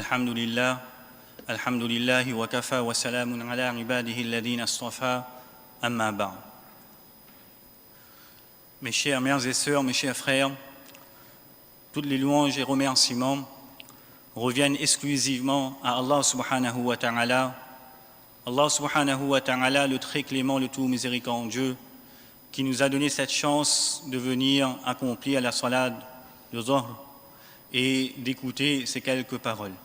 Alhamdulillah wa kafa wa salamun ala ibadihi alladhina astafa amma ba'd. Mes chères mères et sœurs, mes chers frères, toutes les louanges et remerciements reviennent exclusivement à Allah subhanahu wa ta'ala. Allah subhanahu wa ta'ala, le très clément, le tout miséricordieux, qui nous a donné cette chance de venir accomplir la salade de Zuhr et d'écouter ces quelques paroles.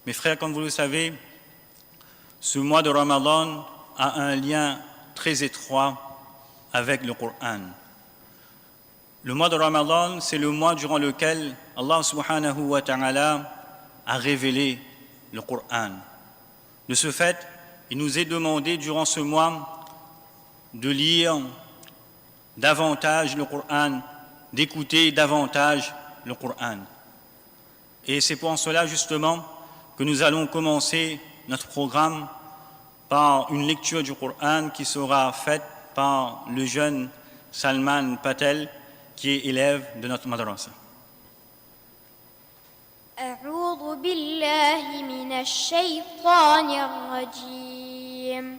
Mes frères, comme vous le savez, ce mois de Ramadan a un lien très étroit avec le Coran. Le mois de Ramadan, c'est le mois durant lequel Allah subhanahu wa ta'ala a révélé le Coran. De ce fait, il nous est demandé durant ce mois de lire davantage le Coran, d'écouter davantage le Coran. Et c'est pour cela justement que nous allons commencer notre programme par une lecture du Coran qui sera faite par le jeune Salman Patel, qui est élève de notre madrasa. أعوذ بالله من الشيطان الرجيم.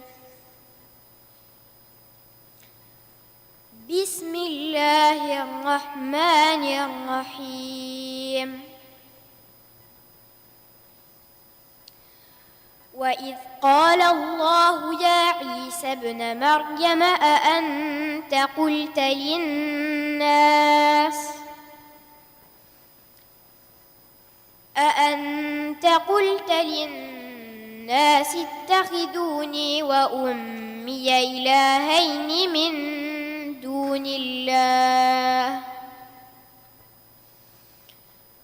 بسم الله الرحمن الرحيم. وإذ قال الله يا عيسى ابن مريم أأنت قلت للناس اتخذوني وأمي إلهين من دون الله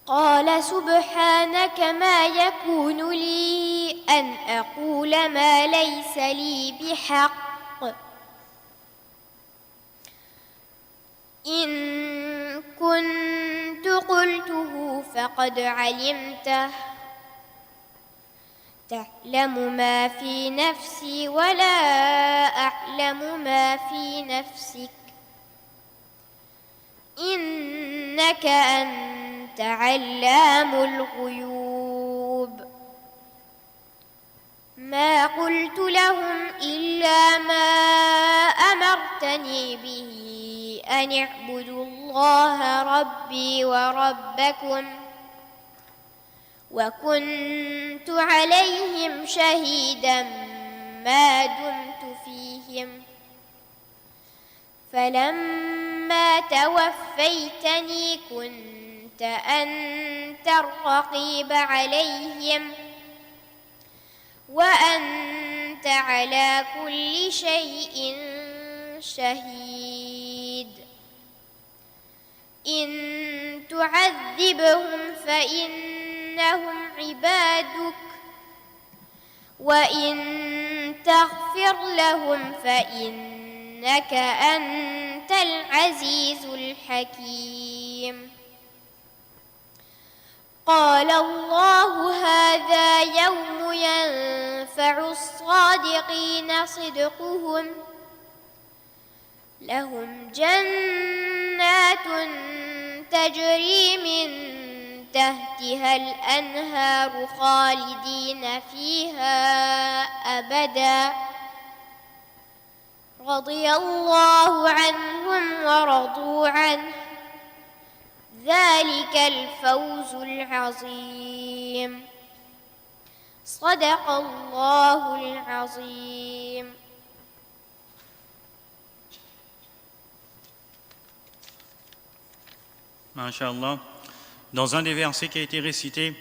قال سبحانك ما يكون لي أن أقول ما ليس لي بحق إن كنت قلته فقد علمته تعلم ما في نفسي ولا أعلم ما في نفسك إنك أنت علام الغيوب ما قلت لهم إلا ما أمرتني به أن اعبدوا الله ربي وربكم وكنت عليهم شهيدا ما دمت فيهم فلما توفيتني كنت أنت الرقيب عليهم وأنت على كل شيء شهيد إن تعذبهم فإنهم عبادك وإن تغفر لهم فإنك أنت العزيز الحكيم قال الله هذا يوم ينفع الصادقين صدقهم لهم جنات تجري من تحتها الأنهار خالدين فيها أبدا رضي الله عنهم ورضوا عنه ذلك الفوز العظيم صدق الله العظيم. Masha'Allah. Dans un des versets qui a été récité,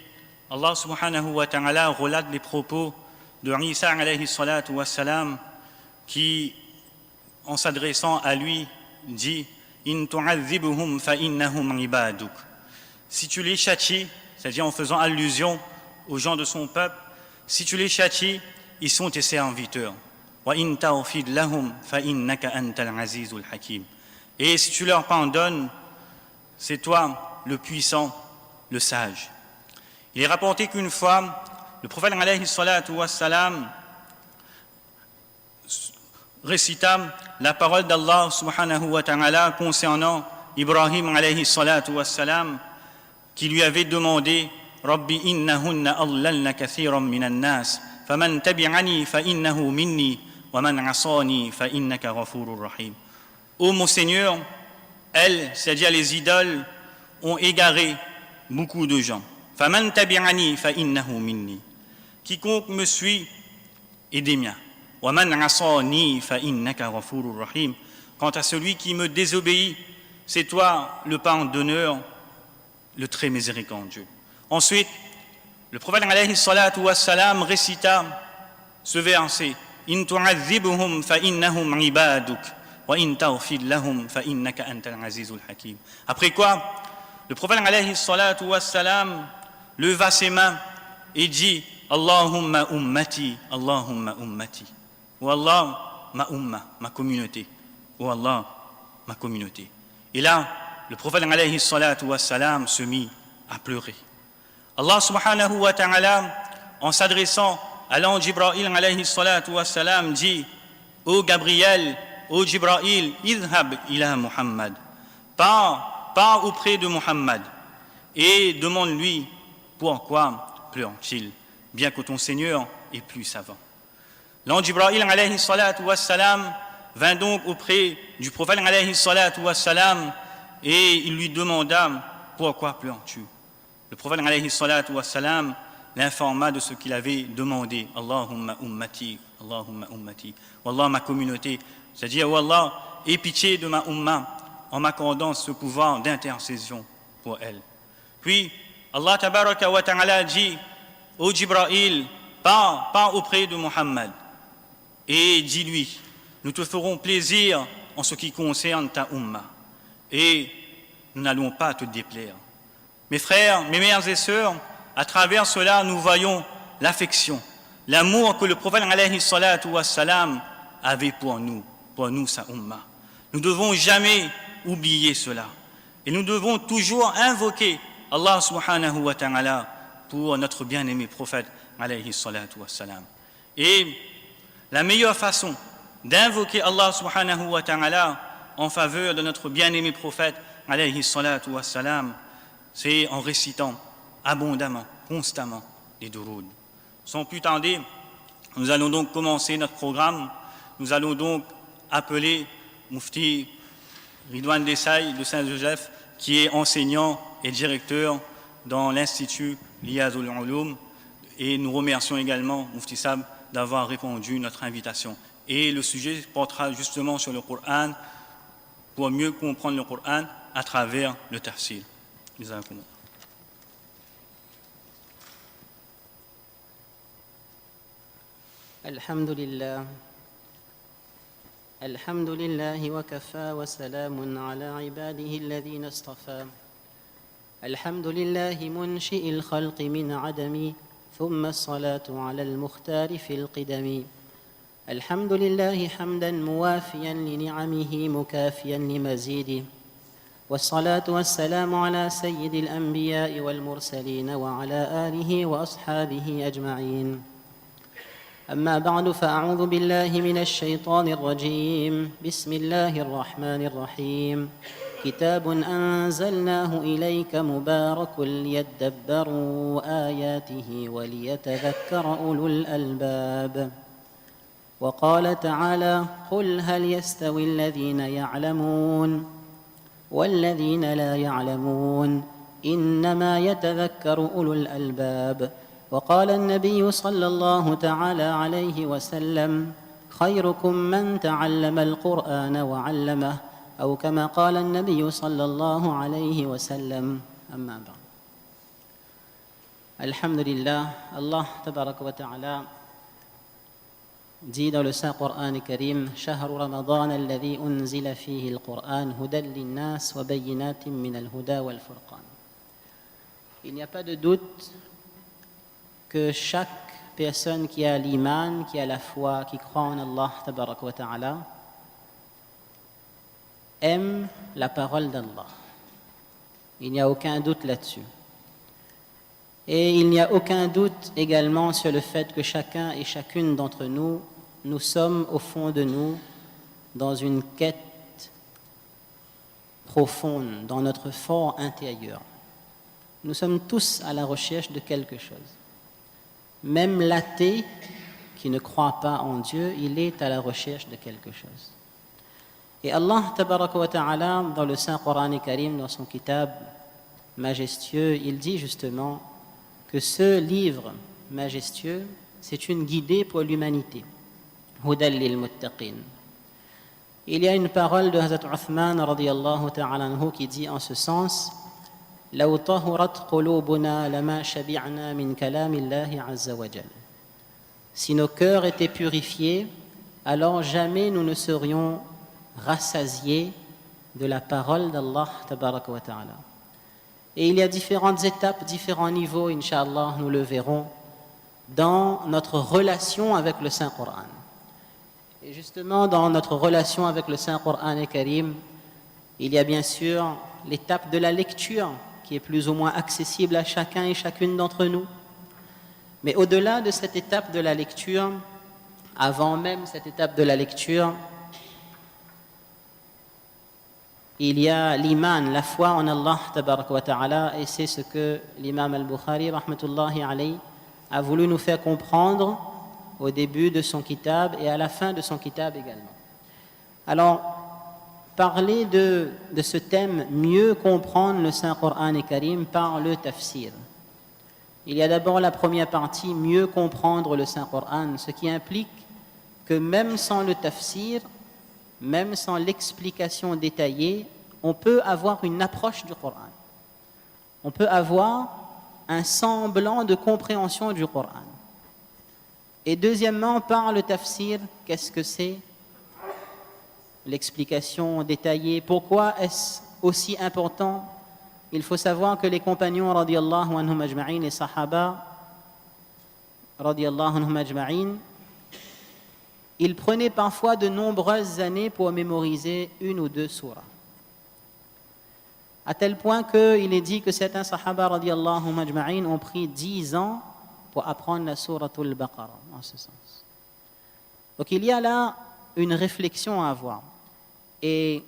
Allah subhanahu wa ta'ala relate les propos de Isa alayhi salatu wa salam qui, en s'adressant à lui, dit In tu'adhibuhum fa innahum ibaduk. Si tu les châties, c'est-à-dire en faisant allusion aux gens de son peuple, si tu les châties, ils sont tes serviteurs. Wa in ta'fid lahum fa innaka antal azizul hakim. Et si tu leur pardonnes, c'est toi le puissant, le sage. Il est rapporté qu'une fois, le prophète alayhi salatu wa salam récita la parole d'Allah subhanahu wa ta'ala concernant Ibrahim alayhi salatu wa salam, qui lui avait demandé رب إنهن أضللن كثيرا من الناس فمن تبعني فإنه مني ومن عصاني فإنك غفور رحيم. Ô mon Seigneur, elles, c'est-à-dire les idoles, ont égaré beaucoup de gens. فَمَنْ تَبِعَنِي فَإِنَّهُ مِنِّي. Quiconque me suit est des miens. وَمَنْ عَصَانِي فَإِنَّكَ غَفُورٌ رَحِيمٌ. Quant à celui qui me désobéit, c'est toi le pardonneur, le très miséricordieux. Ensuite, le prophète alayhi salatu wassalam récita ce verset. إِن تُعَذِّبْهُمْ فَإِنَّهُمْ عِبَادُكَ وَإِن تَغْفِرْ لَهُمْ فَإِنَّكَ أَنْتَ الْعَزِيزُ الْحَكِيمُ. Après quoi, le prophète alayhi salatu wassalam leva ses mains et dit Allahumma ummati, Allahumma ummati. Ô Allah, ma umma, ma communauté. Ô Allah, ma communauté. Et là, le prophète alayhi salatu wassalam se mit à pleurer. Allah subhanahu wa ta'ala, en s'adressant à l'ange Jibril alayhi salatu wassalam, dit Ô Gabriel, ô Jibril, idhab ila Muhammad. Pars auprès de Muhammad et demande-lui pourquoi pleure-t-il, bien que ton Seigneur est plus savant. L'ange Jibril alayhi salatu wassalam vint donc auprès du prophète alayhi salatu wassalam et il lui demanda pourquoi pleures-tu. Le prophète alayhi salatu wassalam l'informa de ce qu'il avait demandé. Allahumma ummati, Allahumma ummati. Wallah, ma communauté. C'est-à-dire, Wallah, aie pitié de ma umma en m'accordant ce pouvoir d'intercession pour elle. Puis, Allah tabaraka wa ta'ala dit, ô Jibril, pars auprès de Muhammad et dis-lui, nous te ferons plaisir en ce qui concerne ta umma et nous n'allons pas te déplaire. Mes frères, mes mères et sœurs, à travers cela, nous voyons l'affection, l'amour que le prophète alayhi salatu wassalam avait pour nous sa umma. Nous ne devons jamais oublier cela. Et nous devons toujours invoquer Allah subhanahu wa ta'ala pour notre bien-aimé prophète alayhi salatu wassalam. Et la meilleure façon d'invoquer Allah subhanahu wa ta'ala en faveur de notre bien-aimé prophète alayhi salatu wassalam, c'est en récitant abondamment, constamment les duroud. Sans plus tarder, nous allons donc commencer notre programme. Nous allons donc appeler Mufti Ridwan Desai de Saint-Joseph, qui est enseignant et directeur dans l'Institut Liyazul Ulum. Et nous remercions également Mufti Sab d'avoir répondu à notre invitation. Et le sujet portera justement sur le Coran, pour mieux comprendre le Coran à travers le tafsir. Alhamdulillah. الحمد لله وكفى وسلام على عباده الذين اصطفى. الحمد لله منشئ الخلق من عدم ثم الصلاة على المختار في القدم. الحمد لله حمدا موافيا لنعمه مكافيا لمزيده. والصلاة والسلام على سيد الأنبياء والمرسلين وعلى آله وأصحابه أجمعين. أما بعد فأعوذ بالله من الشيطان الرجيم. بسم الله الرحمن الرحيم. كتاب أنزلناه إليك مبارك ليدبروا آياته وليتذكر أولو الألباب. وقال تعالى: قل هل يستوي الذين يعلمون والذين لا يعلمون إنما يتذكر أولو الألباب. وقال النبي صلى الله تعالى عليه وسلم: خيركم من تعلم القرآن وعلمه، أو كما قال النبي صلى الله عليه وسلم. أما بعد. Alhamdulillah, Allah tabaraka wa ta'ala dit dans le Saint Coran Karim: شهر رمضان الذي أنزل فيه القرآن هدى للناس وبينات من الهدى والفرقان. Il n'y a pas de doute que chaque personne qui a l'iman, qui a la foi, qui croit en Allah tabaraka wa ta'ala, aime la parole d'Allah. Il n'y a aucun doute là-dessus. Et il n'y a aucun doute également sur le fait que chacun et chacune d'entre nous, nous sommes au fond de nous dans une quête profonde, dans notre fort intérieur. nous sommes tous à la recherche de quelque chose. Même l'athée qui ne croit pas en Dieu, il est à la recherche de quelque chose. Et Allah tabaraka wa ta'ala, dans le Saint Coran Karim, dans son kitab majestueux, il dit justement que ce livre majestueux, c'est une guidée pour l'humanité. Hudal lil muttaqin. Il y a une parole de Hazrat Uthman radiyallahu ta'ala anhu qui dit en ce sens: لو طهرت قلوبنا لما شبعنا من كلام الله عز وجل. Si nos cœurs étaient purifiés, alors jamais nous ne serions rassasiés de la parole d'Allah tabaraka wa ta'ala. Et il y a différentes étapes, différents niveaux, Inch'Allah, nous le verrons, dans notre relation avec le Saint-Coran. Et justement, dans notre relation avec le Saint-Coran et Karim, il y a bien sûr l'étape de la lecture, qui est plus ou moins accessible à chacun et chacune d'entre nous. Mais au-delà de cette étape de la lecture, avant même cette étape de la lecture, il y a l'iman, la foi en Allah tabaraka wa ta'ala, et c'est ce que l'imam al-Bukhari rahmatullahi alayhi a voulu nous faire comprendre au début de son kitab et à la fin de son kitab également. Alors, parler de ce thème, mieux comprendre le Saint-Coran et Karim par le tafsir. Il y a d'abord la première partie, mieux comprendre le Saint-Coran, ce qui implique que même sans le tafsir, même sans l'explication détaillée, on peut avoir une approche du Coran. On peut avoir un semblant de compréhension du Coran. Et deuxièmement, par le tafsir, qu'est-ce que c'est? L'explication détaillée. Pourquoi est-ce aussi important? Il faut savoir que les compagnons radiyallahu anhum ajma'in, les sahaba radiyallahu anhum ajma'in, ils prenaient parfois de nombreuses années pour mémoriser une ou deux surahs. À tel point qu'il est dit que certains sahaba radiyallahu anhum ajma'in ont pris 10 ans pour apprendre la souratul Baqarah, en ce sens. Donc il y a là une réflexion à avoir. Et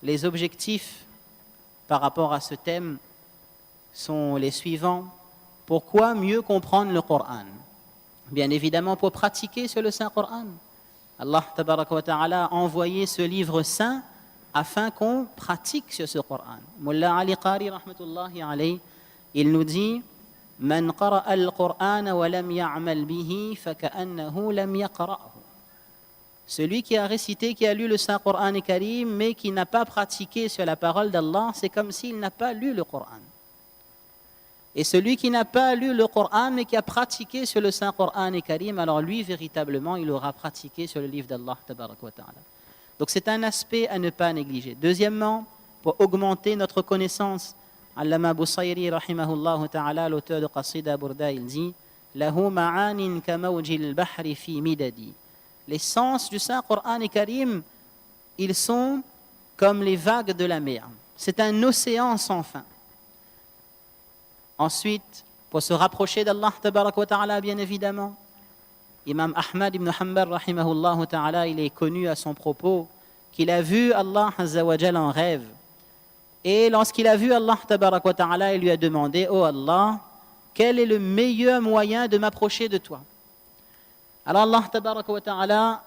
les objectifs par rapport à ce thème sont les suivants. Pourquoi mieux comprendre le Coran? Bien évidemment pour pratiquer sur le Saint-Coran. Allah tabaraka wa ta'ala a envoyé ce livre saint afin qu'on pratique sur ce Coran. Mullah Ali Qari rahmatullahi alayhi, il nous dit: Man qara'a al-Qur'ana wa lam ya'mal bihi faka'annahu lam yaqra'hu. Celui qui a récité, qui a lu le Saint-Coran et Karim, mais qui n'a pas pratiqué sur la parole d'Allah, c'est comme s'il n'a pas lu le Coran. Et celui qui n'a pas lu le Coran, mais qui a pratiqué sur le Saint-Coran et Karim, alors lui, véritablement, il aura pratiqué sur le livre d'Allah, tabaraka wa ta'ala. Donc c'est un aspect à ne pas négliger. Deuxièmement, pour augmenter notre connaissance, Allama Busayri, rahimahullah ta'ala, l'auteur de Qasida Burda, il dit: Lahu ma'anin kamawjil bahri fi midadi. Les sens du Saint-Coran et Karim, ils sont comme les vagues de la mer. C'est un océan sans fin. Ensuite, pour se rapprocher d'Allah tabaraka wa ta'ala, bien évidemment, Imam Ahmad ibn Hanbal rahimahullah ta'ala, il est connu à son propos qu'il a vu Allah azza wa jalla en rêve. Et lorsqu'il a vu Allah tabaraka wa ta'ala, il lui a demandé: Oh Allah, quel est le meilleur moyen de m'approcher de toi? Alors Allah tabaraka wa ta'ala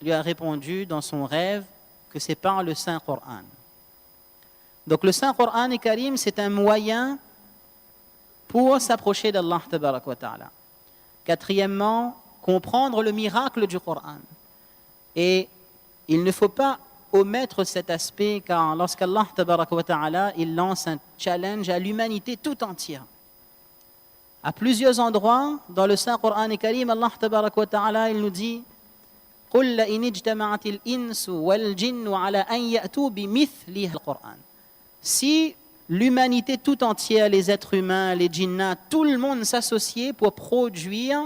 lui a répondu dans son rêve que c'est par le Saint-Coran. Donc le Saint-Coran et Karim, c'est un moyen pour s'approcher d'Allah tabaraka wa ta'ala. Quatrièmement, comprendre le miracle du Coran. Et il ne faut pas omettre cet aspect, car lorsqu'Allah tabaraka wa ta'ala, il lance un challenge à l'humanité tout entière. À plusieurs endroits dans le Saint-Coran et Karim, Allah tabaraka wa ta'ala, il nous dit: قُلْ لَإِنِ اجْتَمَعَتِ الْإِنسُ وَالْجِنُّ عَلَىٰ أَنْ يَأْتُوا بِمِثْلِ الْقُرْآنِ. Si l'humanité tout entière, les êtres humains, les djinnats, tout le monde s'associait pour produire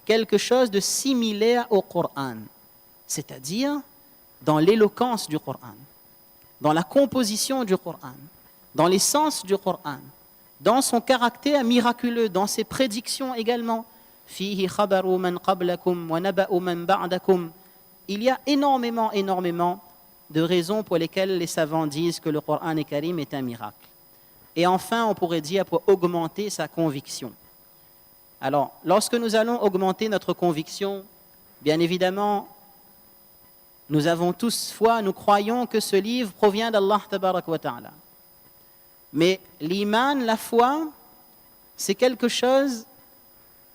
quelque chose de similaire au Coran, c'est-à-dire dans l'éloquence du Coran, dans la composition du Coran, dans les sens du Coran, dans son caractère miraculeux, dans ses prédictions également. فِيهِ خَبَرُ مَنْ قَبْلَكُمْ وَنَبَأُ مَنْ بَعْدَكُمْ. Il y a énormément de raisons pour lesquelles les savants disent que le Coran et Karim est un miracle. Et enfin, on pourrait dire pour augmenter sa conviction. Alors, lorsque nous allons augmenter notre conviction, bien évidemment, nous avons tous foi, nous croyons que ce livre provient d'Allah tabarak wa ta'ala. Mais l'iman, la foi, c'est quelque chose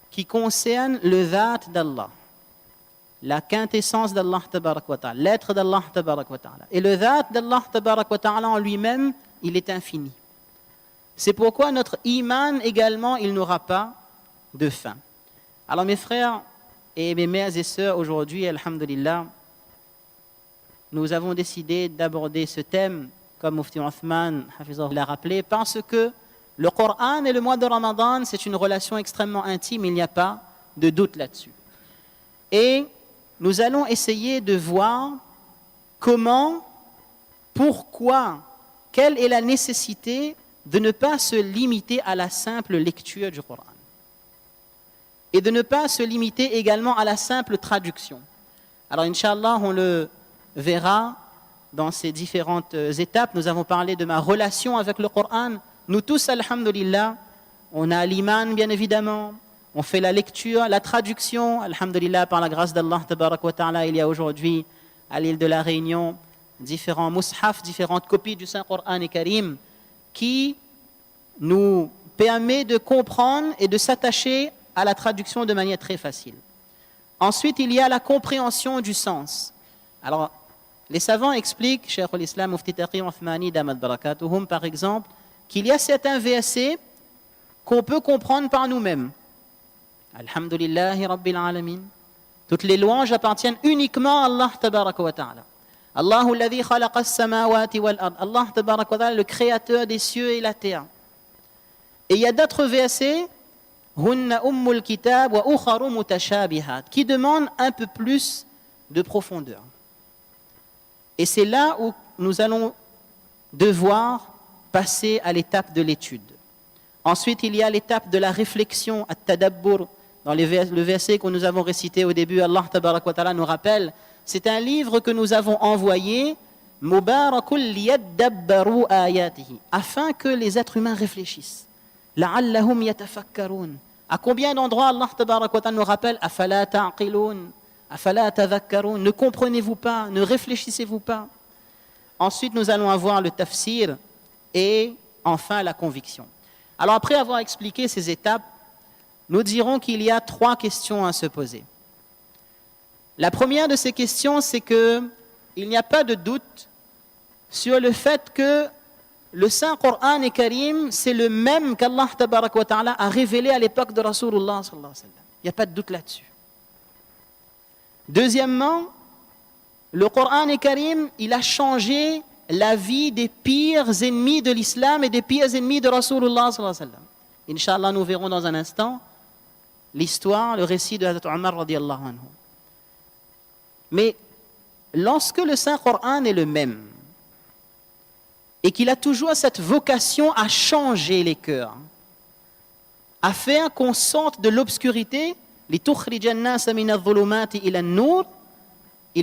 qui concerne le dhat d'Allah, la quintessence d'Allah tabarak wa ta'ala, l'être d'Allah tabarak wa ta'ala. Et le dhat d'Allah tabarak wa ta'ala en lui-même, il est infini. C'est pourquoi notre iman également, il n'aura pas de fin. Alors mes frères et mes mères et sœurs, aujourd'hui, alhamdulillah, nous avons décidé d'aborder ce thème, comme Mufti Othman l'a rappelé, parce que le Coran et le mois de Ramadan, c'est une relation extrêmement intime, il n'y a pas de doute là-dessus. Et nous allons essayer de voir comment, pourquoi, quelle est la nécessité de ne pas se limiter à la simple lecture du Coran. Et de ne pas se limiter également à la simple traduction. Alors, Inch'Allah, on le verra dans ces différentes étapes. Nous avons parlé de ma relation avec le Coran. Nous tous, alhamdulillah, on a l'iman, bien évidemment. On fait la lecture, la traduction. Alhamdulillah, par la grâce d'Allah, tabarak wa ta'ala, il y a aujourd'hui, à l'île de la Réunion, différents mushaf, différentes copies du Saint-Coran et Karim, qui nous permet de comprendre et de s'attacher à la traduction de manière très facile. Ensuite, il y a la compréhension du sens. Alors, les savants expliquent, Cheikh al-Islam Mufti Taqi Uthmani Damat Barakatuhum, par exemple, qu'il y a certains versets qu'on peut comprendre par nous-mêmes. Alhamdulillahi Rabbil Alamin. Toutes les louanges appartiennent uniquement à Allah Tabaraka wa Ta'ala. Allahu alladhi khalaqa as-samawati wal ard. Allah Tabaraka wa Ta'ala, le créateur des cieux et la terre. Et il y a d'autres versets Hunna ummul kitab wa ukharu mutashabihat, qui demandent un peu plus de profondeur. Et c'est là où nous allons devoir passer à l'étape de l'étude. Ensuite, il y a l'étape de la réflexion, at-tadabbur. Dans le verset que nous avons récité au début, Allah tabarak wa ta'ala nous rappelle, c'est un livre que nous avons envoyé, mubarakul liyadabbaru ayatihi, afin que les êtres humains réfléchissent. La'allahum yatafakkarun. À combien d'endroits Allah tabarak wa ta'ala nous rappelle, afala ta'qilun, afala tadhakkarun, ne comprenez-vous pas, ne réfléchissez-vous pas. Ensuite, nous allons avoir le tafsir et enfin la conviction. Alors après avoir expliqué ces étapes, nous dirons qu'il y a 3 questions à se poser. La première de ces questions, c'est qu'il n'y a pas de doute sur le fait que le Saint-Coran et Karim, c'est le même qu'Allah tabarak wa ta'ala a révélé à l'époque de Rasulullah sallallahu alayhi wa sallam. Il n'y a pas de doute là-dessus. Deuxièmement, le Coran et Karim, il a changé la vie des pires ennemis de l'islam et des pires ennemis de Rasulullah sallallahu alayhi wa sallam. Inch'Allah, nous verrons dans un instant l'histoire, le récit de Hazrat Omar radiyallahu anhu. Mais lorsque le Saint-Coran est le même et qu'il a toujours cette vocation à changer les cœurs, à faire qu'on sorte de l'obscurité, il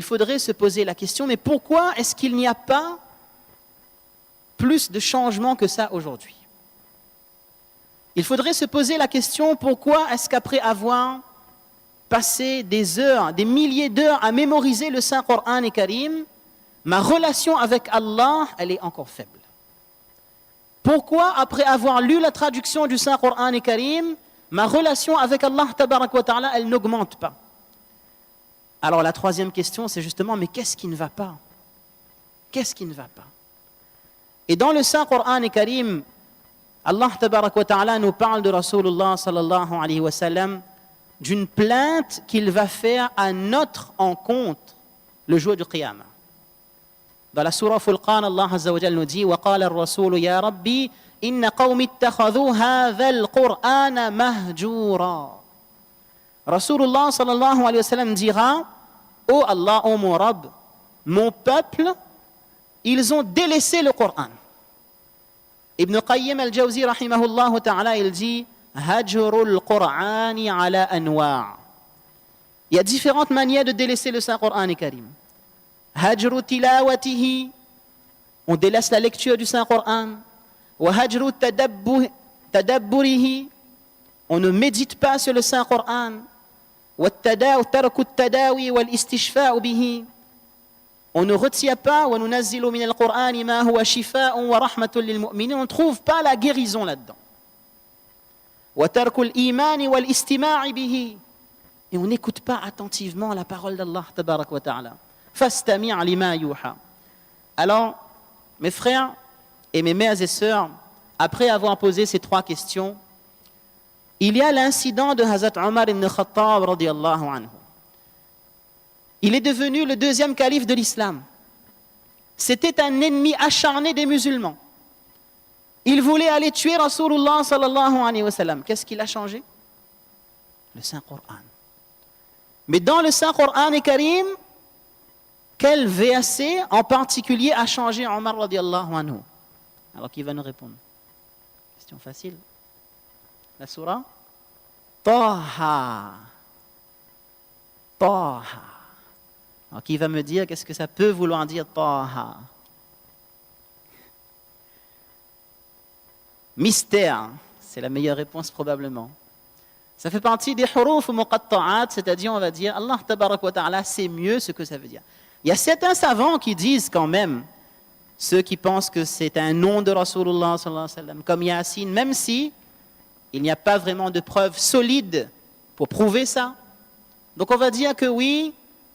faudrait se poser la question, mais pourquoi est-ce qu'il n'y a pas plus de changements que ça aujourd'hui? Il faudrait se poser la question, pourquoi est-ce qu'après avoir passé des heures, des milliers d'heures à mémoriser le Saint-Coran et Karim, ma relation avec Allah, elle est encore faible? Pourquoi, après avoir lu la traduction du Saint-Coran et Karim, ma relation avec Allah, tabarak wa ta'ala, elle n'augmente pas? Alors la troisième question, c'est justement, mais qu'est-ce qui ne va pas? Qu'est-ce qui ne va pas? Et dans le Saint-Coran et Karim, Allah tabarak wa ta'ala nous parle de Rasulullah sallallahu alayhi wa sallam, d'une plainte qu'il va faire à notre encontre le jour du Qiyamah. Dans la surah Furqan, Allah azza wa jalla nous dit, وَقَالَ الرَّسُولُ يَا رَبِّي إِنَّ قَوْمِ اتَّخَذُوا هَذَا الْقُرْآنَ مَهْجُورًا. Rasulullah sallallahu alayhi wa sallam dira, oh Allah, oh mon Rabb, mon peuple, ils ont délaissé le Coran. Ibn Qayyim al-Jawzi rahimahullah ta'ala, il dit Hajrul Qur'ani ala anwa'. Il y a différentes manières de délaisser le Saint-Coran et Karim. Hajru tilawatihi, on délaisse la lecture du Saint-Coran. وهجر تدبره, on ne médite pas sur le Saint-Coran, وترك التداوي والاستشفاء به, on ne retient pas وننزل من القرآن ما هو شفاء ورحمة للمؤمنين, on ne trouve pas la guérison là-dedans. وترك الإيمان والاستماع به, et on n'écoute pas attentivement la parole d'Allah tabarak wa ta'ala. فاستمع لما يوحى. Alors, mes frères et mes mères et sœurs, après avoir posé ces trois questions, il y a l'incident de Hazrat Omar ibn Khattab radiyallahu anhu. Il est devenu le deuxième calife de l'islam. C'était un ennemi acharné des musulmans. Il voulait aller tuer Rasulullah sallallahu alayhi wa sallam. Qu'est-ce qu'il a changé? Le Saint-Coran. Mais dans le Saint-Coran et Karim, quel verset en particulier a changé Omar radiyallahu anhu? Alors qui va nous répondre? Question facile. La surah Taha. Taha. Alors qui va me dire qu'est-ce que ça peut vouloir dire Taha? Mystère, c'est la meilleure réponse probablement. Ça fait partie des huruf muqatta'at, c'est-à-dire on va dire Allah tabarak wa ta'ala sait mieux ce que ça veut dire. Il y a certains savants qui disent quand même, ceux qui pensent que c'est un nom de Rasulullah sallallahu alayhi wa sallam, comme Yasin, même si il n'y a pas vraiment de preuves solides pour prouver ça. Donc on va dire que oui,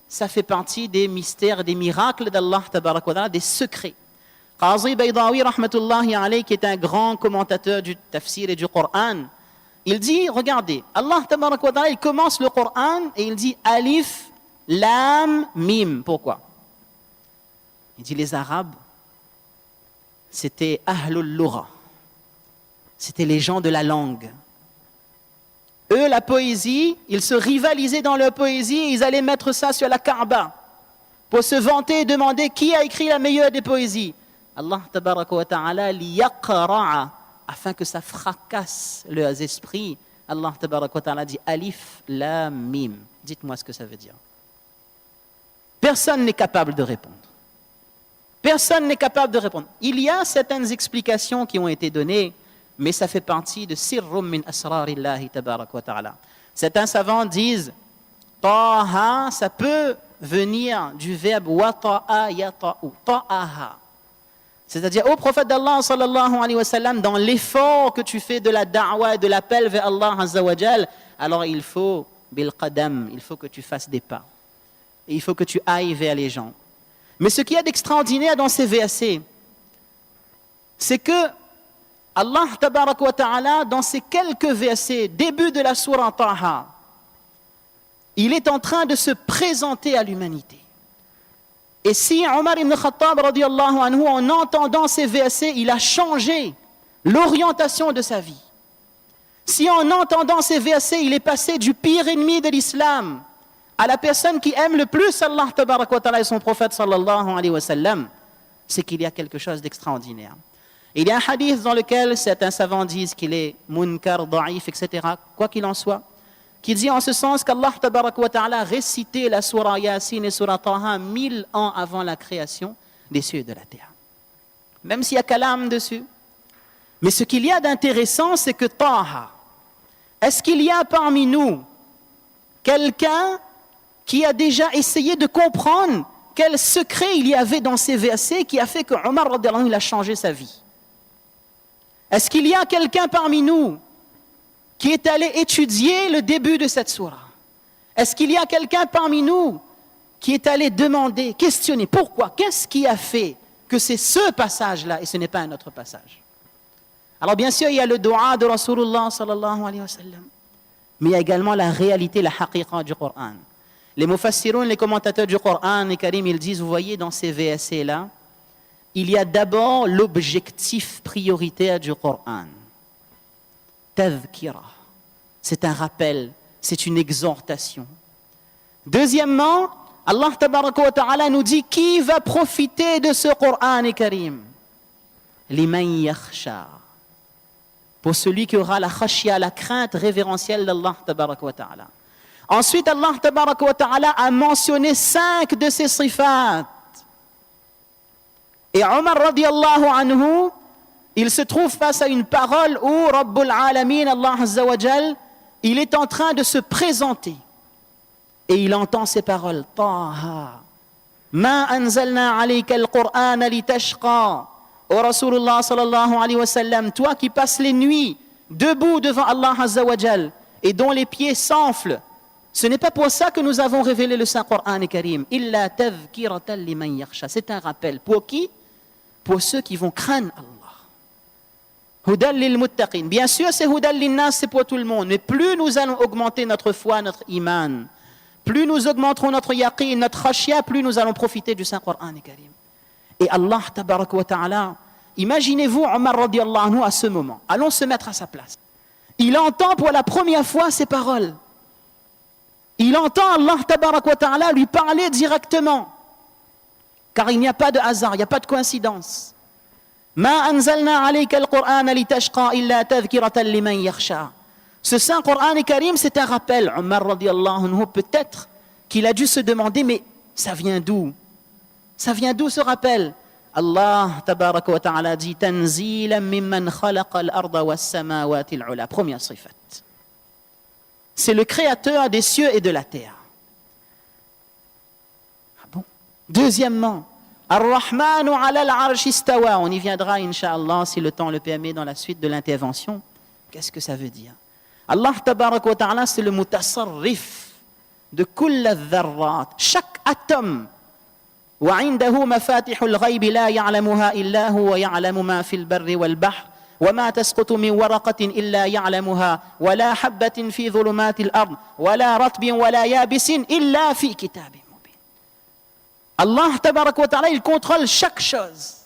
ça fait partie des mystères, des miracles d'Allah tabarak wa ta'ala, des secrets. Qazi Baydawi rahmatullahi alayhi, qui est un grand commentateur du tafsir et du Coran, il dit, regardez, Allah tabarak wa ta'ala, il commence le Coran et il dit Alif, Lam, Mim. Pourquoi? Il dit les Arabes, c'était Ahlul Lugha. C'était les gens de la langue. Eux, la poésie, ils se rivalisaient dans leur poésie et ils allaient mettre ça sur la Kaaba pour se vanter et demander qui a écrit la meilleure des poésies. Allah tabaraka wa ta'ala liyaqra'a, afin que ça fracasse leurs esprits. Allah tabaraka wa ta'ala dit Alif, Lam, Mim. Dites-moi ce que ça veut dire. Personne n'est capable de répondre. Personne n'est capable de répondre. Il y a certaines explications qui ont été données, mais ça fait partie de sirrum min asrarillahi tabaraka wa ta'ala. Certains savants disent Taha, ça peut venir du verbe wata'a yata'u, ta'aha. C'est-à-dire, ô prophète d'Allah sallallahu alayhi wa sallam, dans l'effort que tu fais de la da'wa et de l'appel vers Allah azza wa jal, alors il faut bil qadam, il faut que tu fasses des pas. Et il faut que tu ailles vers les gens. Mais ce qu'il y a d'extraordinaire dans ces versets, c'est que Allah tabarak wa ta'ala, dans ces quelques versets, début de la sourate Taha, il est en train de se présenter à l'humanité. Et si Omar ibn Khattab radiyallahu anhu, en entendant ces versets, il a changé l'orientation de sa vie. Si en entendant ces versets, il est passé du pire ennemi de l'islam à la personne qui aime le plus Allah tabarak wa ta'ala et son prophète sallallahu alayhi wa sallam, c'est qu'il y a quelque chose d'extraordinaire. Il y a un hadith dans lequel certains savants disent qu'il est munkar, da'if, etc. Quoi qu'il en soit, qui dit en ce sens qu'Allah tabarak wa ta'ala récitait la surah Yasin et surah Taha 1000 ans avant la création des cieux et de la terre. Même s'il y a kalam dessus. Mais ce qu'il y a d'intéressant, c'est que Taha, est-ce qu'il y a parmi nous quelqu'un qui a déjà essayé de comprendre quel secret il y avait dans ces versets qui a fait que Omar radiyallahu anhu, il a changé sa vie? Est-ce qu'il y a quelqu'un parmi nous qui est allé étudier le début de cette sourate? Est-ce qu'il y a quelqu'un parmi nous qui est allé demander, questionner, pourquoi? Qu'est-ce qui a fait que c'est ce passage-là et ce n'est pas un autre passage? Alors bien sûr, il y a le dua de Rasulullah sallallahu alayhi wa sallam, mais il y a également la réalité, la haqiqa du Coran. Les mufassiroun, les commentateurs du Coran et Karim, ils disent, vous voyez dans ces versets-là, il y a d'abord l'objectif prioritaire du Coran. Tadhkira, c'est un rappel, c'est une exhortation. Deuxièmement, Allah tabaraka wa ta'ala nous dit qui va profiter de ce Coran et Karim? Liman yakhsha, pour celui qui aura la khashya, la crainte révérentielle d'Allah tabaraka wa ta'ala. Ensuite, Allah tabaraka wa ta'ala a mentionné 5 de ces sifat. Et Omar radiyallahu anhu il se trouve face à une parole où Rabbul Alamin, Allah Azza wa Jal, il est en train de se présenter. Et il entend ces paroles. Taha, ma anzalna alayka al-Qur'an litashqa. Ô Rasulullah sallallahu alayhi wa sallam, toi qui passes les nuits debout devant Allah Azza wa Jal et dont les pieds s'enflent, ce n'est pas pour ça que nous avons révélé le Saint-Qur'an Karim. Illa tadhkiratan liman yakhsha. C'est un rappel. Pour qui? Pour ceux qui vont craindre Allah. Hudal lil muttaqin. Bien sûr, c'est hudal lin nas, c'est pour tout le monde. Mais plus nous allons augmenter notre foi, notre iman, plus nous augmenterons notre yaqin, notre khashya, plus nous allons profiter du Saint-Qur'an Karim. Et Allah, tabarak wa ta'ala, imaginez-vous Omar radiallahu anhu à ce moment. Allons se mettre à sa place. Il entend pour la première fois ces paroles. Il entend Allah, tabarak wa ta'ala, lui parler directement. Car il n'y a pas de hasard, il n'y a pas de coïncidence. Ma anzalna alayka al-Qur'ana litashqa illa tadhkiratan liman yakhsha. Ce Saint Qur'an Karim, c'est un rappel. Omar radiallahu anhu, peut-être qu'il a dû se demander, mais ça vient d'où? Ça vient d'où ce rappel? Allah tabaraka wa ta'ala dit tanzilan mimman khalaqa al-arda was-samawati al-ula. Première sifat. C'est le créateur des cieux et de la terre. Ah bon? Deuxièmement, Ar-Rahmanu ala al-arsh istawa. On y viendra, Inch'Allah, si le temps le permet, dans la suite de l'intervention. Qu'est-ce que ça veut dire? Allah tabarak wa ta'ala, c'est le mutasarrif de kull al-dharrat. Chaque atome. وعنده مفاتح الغيب لا يعلمها إلا هو يعلم ما في البر والبحر وما تسقط من ورقة إلا يعلمها ولا حبة في ظلمات الأرض ولا رطب ولا يابس إلا في كتاب مبين. Allah tabarak wa ta'ala, il contrôle chaque chose.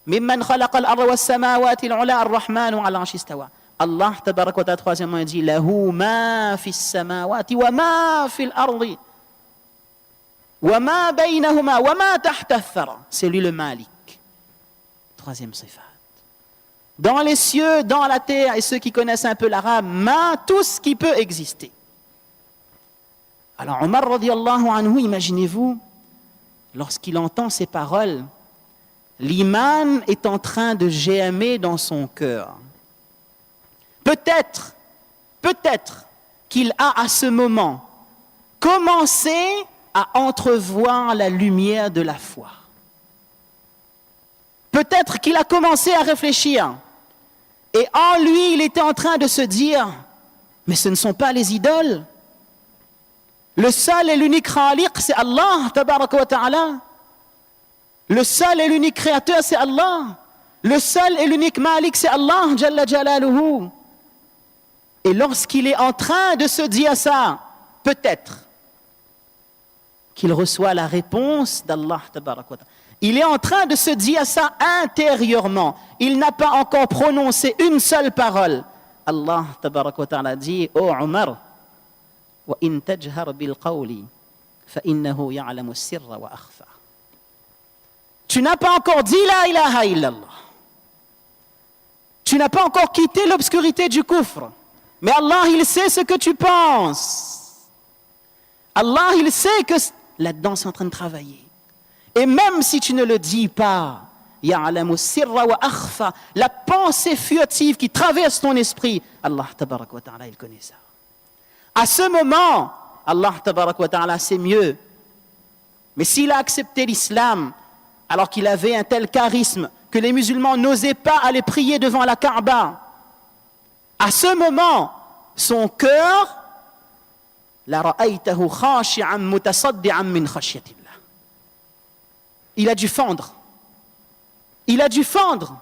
ممن خلق الأرض والسماوات العلى الرحمن على العرش استوى. Allah tabarak wa ta'ala, troisièmement, il dit له ما في السماوات وما في الأرض وَمَا بَيْنَهُمَا وَمَا تَحْتَ الثَّرَى. C'est lui le Malik. Troisième sifat. Dans les cieux, dans la terre, et ceux qui connaissent un peu l'arabe, ma, tout ce qui peut exister. Alors Omar radiallahu anhu, imaginez-vous, lorsqu'il entend ces paroles, l'iman est en train de germer dans son cœur. Peut-être qu'il a à ce moment commencé à entrevoir la lumière de la foi. Peut-être qu'il a commencé à réfléchir. Et en lui, il était en train de se dire, mais ce ne sont pas les idoles. Le seul et l'unique khaliq, c'est Allah, tabaraka wa ta'ala. Le seul et l'unique créateur, c'est Allah. Le seul et l'unique malik, c'est Allah, jalla jalaluhu. Et lorsqu'il est en train de se dire ça, peut-être qu'il reçoit la réponse d'Allah tabarak wa ta'ala. Il est en train de se dire ça intérieurement. Il n'a pas encore prononcé une seule parole. Allah tabarak wa ta'ala dit: "Oh Omar, wa in tajhar bil qawli fa innahu ya'lamu as-sirra wa akhfa." Tu n'as pas encore dit la ilaha illallah. Tu n'as pas encore quitté l'obscurité du kufr. Mais Allah, il sait ce que tu penses. Allah, il sait que là-dedans, c'est en train de travailler. Et même si tu ne le dis pas, ya'lamu sirra wa akhfa, la pensée furtive qui traverse ton esprit, Allah tabarak wa ta'ala, il connaît ça. À ce moment, Allah tabarak wa ta'ala, c'est mieux. Mais s'il a accepté l'islam, alors qu'il avait un tel charisme que les musulmans n'osaient pas aller prier devant la Kaaba, à ce moment, son cœur, la ra'aytahu khashi'an mutasaddi'an min khashyatillah. Il a dû fendre. Il a dû fendre.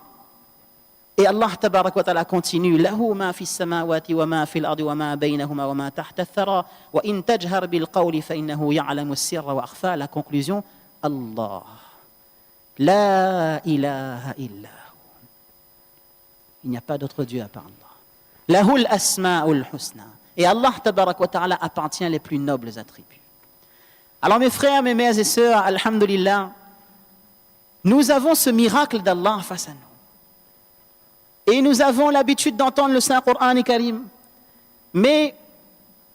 Et Allah tabarak wa ta'ala continue: lahu ma fi as-samawati wa ma fi al-ardi wa ma baynahuma wa ma tahta ath-thara wa in tajhar bil qawli fa innahu ya'lamu as-sirra wa akhfa. La conclusion: Allah. La ilaha illa hu. Il n'y a pas d'autre Dieu à part Allah. Lahul asma'ul husna. Et Allah tabarak wa ta'ala appartient les plus nobles attributs. Alors mes frères, mes mères et sœurs, alhamdulillah, nous avons ce miracle d'Allah face à nous. Et nous avons l'habitude d'entendre le Saint-Qur'an Karim. Mais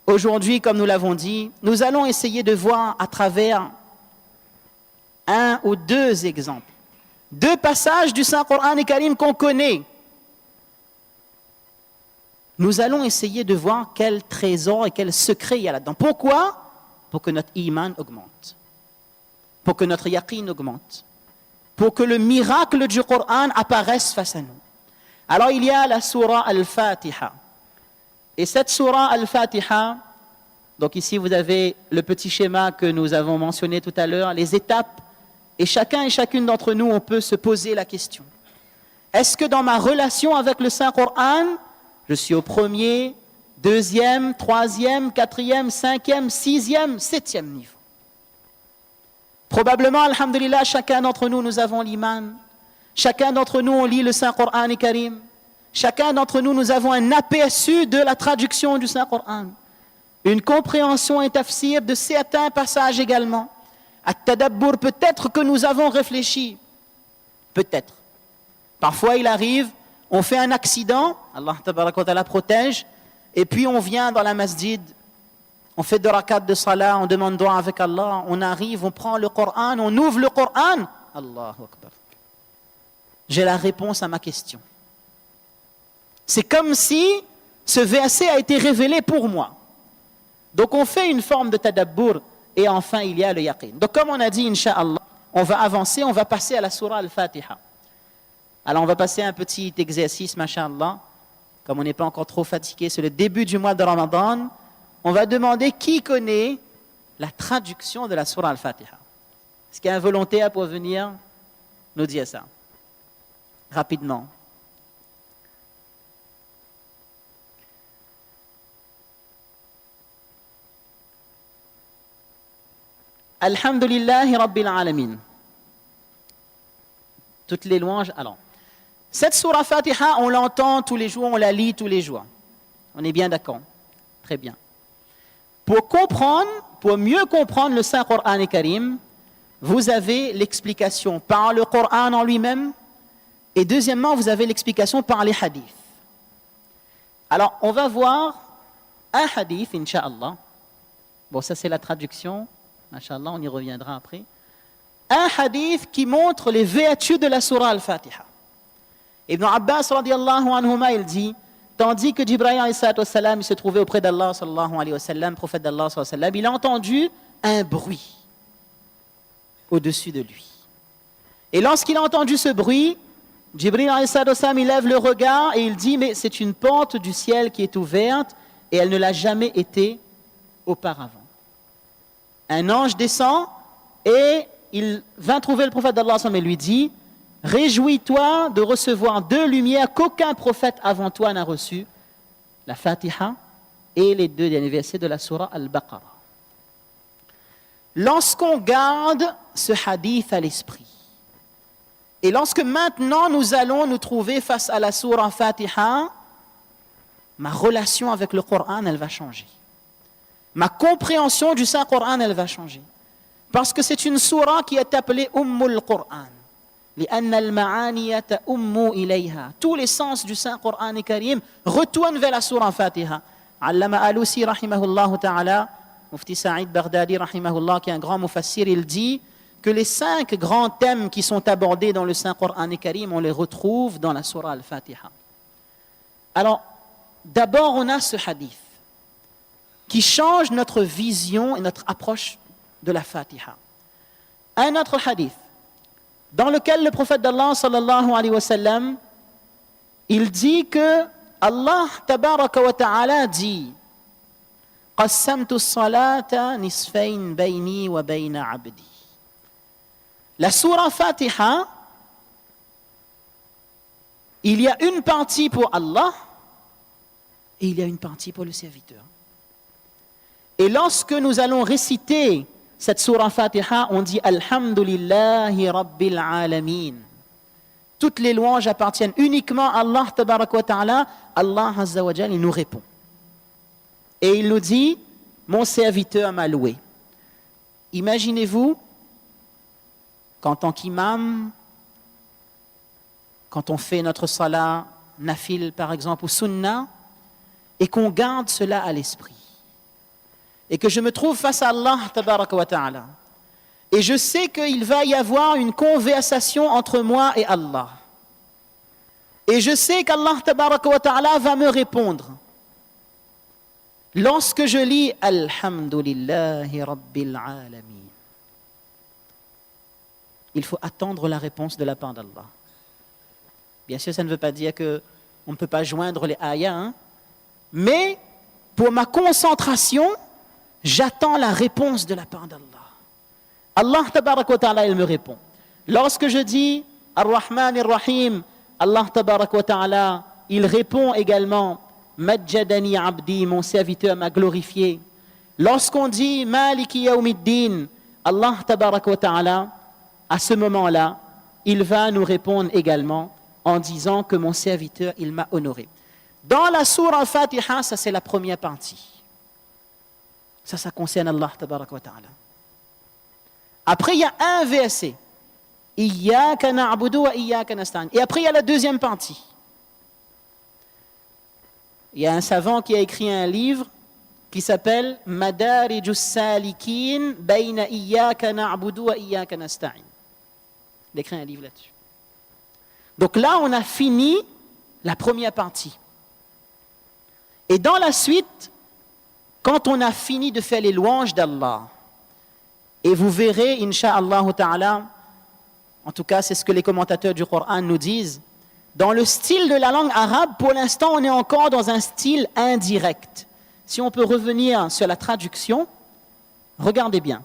aujourd'hui, comme nous l'avons dit, nous allons essayer de voir à travers un ou deux exemples 2 passages du Saint-Coran et Karim qu'on connaît. Nous allons essayer de voir quel trésor et quel secret il y a là-dedans. Pourquoi? Pour que notre iman augmente. Pour que notre yaqin augmente. Pour que le miracle du Coran apparaisse face à nous. Alors il y a la surah Al-Fatiha. Et cette surah Al-Fatiha, donc ici vous avez le petit schéma que nous avons mentionné tout à l'heure, les étapes, et chacun et chacune d'entre nous, on peut se poser la question. Est-ce que dans ma relation avec le Saint-Coran, je suis au 1er, 2e, 3e, 4e, 5e, 6e, 7e niveau? Probablement, alhamdulillah, chacun d'entre nous, nous avons l'iman. Chacun d'entre nous, on lit le Saint-Coran et Karim. Chacun d'entre nous, nous avons un aperçu de la traduction du Saint-Coran. Une compréhension et tafsir de certains passages également. At-tadabbur, peut-être que nous avons réfléchi. Peut-être. Parfois, il arrive, on fait un accident, Allah tabaraka wa ta'ala protège, et puis on vient dans la masjid, on fait 2 rakats de salat, on demande dua avec Allah, on arrive, on prend le Coran, on ouvre le Coran. Allahu Akbar. J'ai la réponse à ma question. C'est comme si ce verset a été révélé pour moi. Donc on fait une forme de tadabbur et enfin il y a le yaqin. Donc comme on a dit, Inch'Allah, on va avancer, on va passer à la surah Al-Fatiha. Alors on va passer un petit exercice, masha'Allah. Comme on n'est pas encore trop fatigué, c'est le début du mois de Ramadan. On va demander qui connaît la traduction de la surah Al-Fatiha. Est-ce qu'il y a un volontaire pour venir nous dire ça? Rapidement. Alhamdulillahi Rabbil Alamin. Toutes les louanges. Alors, cette surah Fatiha, on l'entend tous les jours, on la lit tous les jours. On est bien d'accord? Très bien. Pour comprendre, pour mieux comprendre le Saint-Coran et Karim, vous avez l'explication par le Coran en lui-même, et deuxièmement, vous avez l'explication par les hadiths. Alors, on va voir un hadith, Inch'Allah. Bon, ça c'est la traduction. Inch'Allah, on y reviendra après. Un hadith qui montre les vertus de la surah Al-Fatiha. Ibn Abbas, radiyallahu anhuma, il dit, tandis que Jibril, alayhi salam, il se trouvait auprès d'Allah, sallallahu alayhi wa sallam, prophète d'Allah, sallallahu alayhi wa sallam, il a entendu un bruit au-dessus de lui. Et lorsqu'il a entendu ce bruit, Jibril, alayhi salam, il lève le regard et il dit, mais c'est une porte du ciel qui est ouverte et elle ne l'a jamais été auparavant. Un ange descend et il vint trouver le prophète d'Allah et lui dit, réjouis-toi de recevoir 2 lumières qu'aucun prophète avant toi n'a reçues, la Fatiha et les 2 derniers versets de la surah Al-Baqarah. Lorsqu'on garde ce hadith à l'esprit, et lorsque maintenant nous allons nous trouver face à la surah Fatiha, ma relation avec le Coran, elle va changer. Ma compréhension du Saint-Coran, elle va changer. Parce que c'est une surah qui est appelée Ummul Qur'an. Tous les sens du Saint-Coran et Karim retournent vers la surah Fatiha. Allama Alusi, rahimahullah ta'ala, Mufti Saïd Baghdadi, rahimahullah, qui est un grand mufassir, il dit que les 5 grands thèmes qui sont abordés dans le Saint-Coran et Karim, on les retrouve dans la surah Al-Fatiha. Alors, d'abord, on a ce hadith qui change notre vision et notre approche de la Fatiha. Un autre hadith dans lequel le prophète d'Allah sallallahu alayhi wa sallam, il dit que Allah tabaraka wa ta'ala dit qassamtu as-salata nisfayn bayni wa bayna 'abdi. La surah Fatiha, il y a une partie pour Allah et il y a une partie pour le serviteur. Et lorsque nous allons réciter cette surah Fatiha, on dit Alhamdulillahi Rabbil Alamin. Toutes les louanges appartiennent uniquement à Allah tabaraka wa ta'ala. Allah azza wa jal, il nous répond. Et il nous dit, mon serviteur m'a loué. Imaginez-vous qu'en tant qu'imam, quand on fait notre salat, nafil par exemple, ou sunnah, et qu'on garde cela à l'esprit. Et que je me trouve face à Allah, tabaraka wa ta'ala, Et je sais qu'il va y avoir une conversation entre moi et Allah. Et je sais qu'Allah tabaraka wa ta'ala va me répondre. Lorsque je lis Alhamdulillahi Rabbil Alamin, il faut attendre la réponse de la part d'Allah. Bien sûr, ça ne veut pas dire qu'on ne peut pas joindre les ayats, hein, mais pour ma concentration, j'attends la réponse de la part d'Allah. Allah tabarak wa ta'ala, il me répond. Lorsque je dis Ar-Rahman Ar-Rahim, Allah tabarak wa ta'ala, il répond également Majjadani Abdi, mon serviteur m'a glorifié. Lorsqu'on dit Maliki Yawmiddin, Allah tabarak wa ta'ala, à ce moment-là, il va nous répondre également en disant que mon serviteur, il m'a honoré. Dans la sourate Al-Fatiha, ça c'est la première partie. Ça concerne Allah tabarak wa ta'ala. Après, il y a un verset. Iyyaka na'budu wa iyyaka nasta'in. Et après, il y a la deuxième partie. Il y a un savant qui a écrit un livre qui s'appelle Madarijus Salikin Bayna Iyyaka na'budu wa iyyaka nasta'in. Il a écrit un livre là-dessus. Donc là, on a fini la première partie. Et dans la suite, quand on a fini de faire les louanges d'Allah, et vous verrez, incha'Allah ta'ala, en tout cas c'est ce que les commentateurs du Coran nous disent, dans le style de la langue arabe, pour l'instant on est encore dans un style indirect. Si on peut revenir sur la traduction, regardez bien.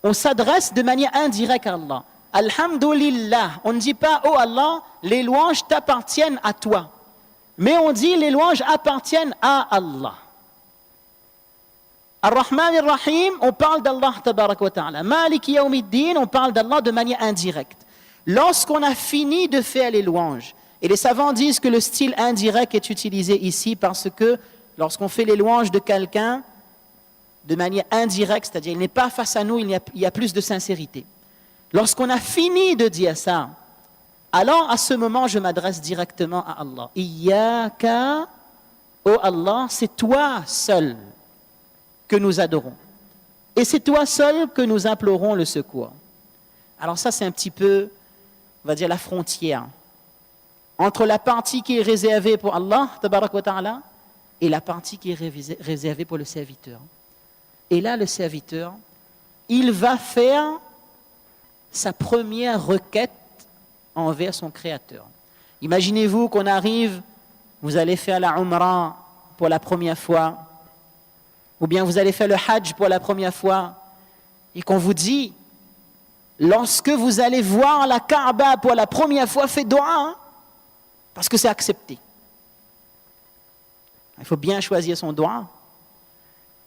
On s'adresse de manière indirecte à Allah. Alhamdulillah, on ne dit pas, oh Allah, les louanges t'appartiennent à toi. Mais on dit, les louanges appartiennent à Allah. Ar-Rahman Ar-Rahim, on parle d'Allah tabarak wa ta'ala. Maliki Yawmiddin, on parle d'Allah de manière indirecte. Lorsqu'on a fini de faire les louanges, et les savants disent que le style indirect est utilisé ici parce que lorsqu'on fait les louanges de quelqu'un de manière indirecte, c'est-à-dire il n'est pas face à nous, il y a plus de sincérité. Lorsqu'on a fini de dire ça, alors à ce moment je m'adresse directement à Allah. Iyyaka, oh Allah, c'est toi seul que nous adorons. Et c'est toi seul que nous implorons le secours. Alors ça, c'est un petit peu, on va dire, la frontière entre la partie qui est réservée pour Allah, tabarak wa ta'ala, et la partie qui est réservée pour le serviteur. Et là, le serviteur, il va faire sa première requête envers son Créateur. Imaginez-vous qu'on arrive, vous allez faire la Umrah pour la première fois, ou bien vous allez faire le Hajj pour la première fois, et qu'on vous dit, lorsque vous allez voir la Kaaba pour la première fois, faites dua, hein, parce que c'est accepté. Il faut bien choisir son dua.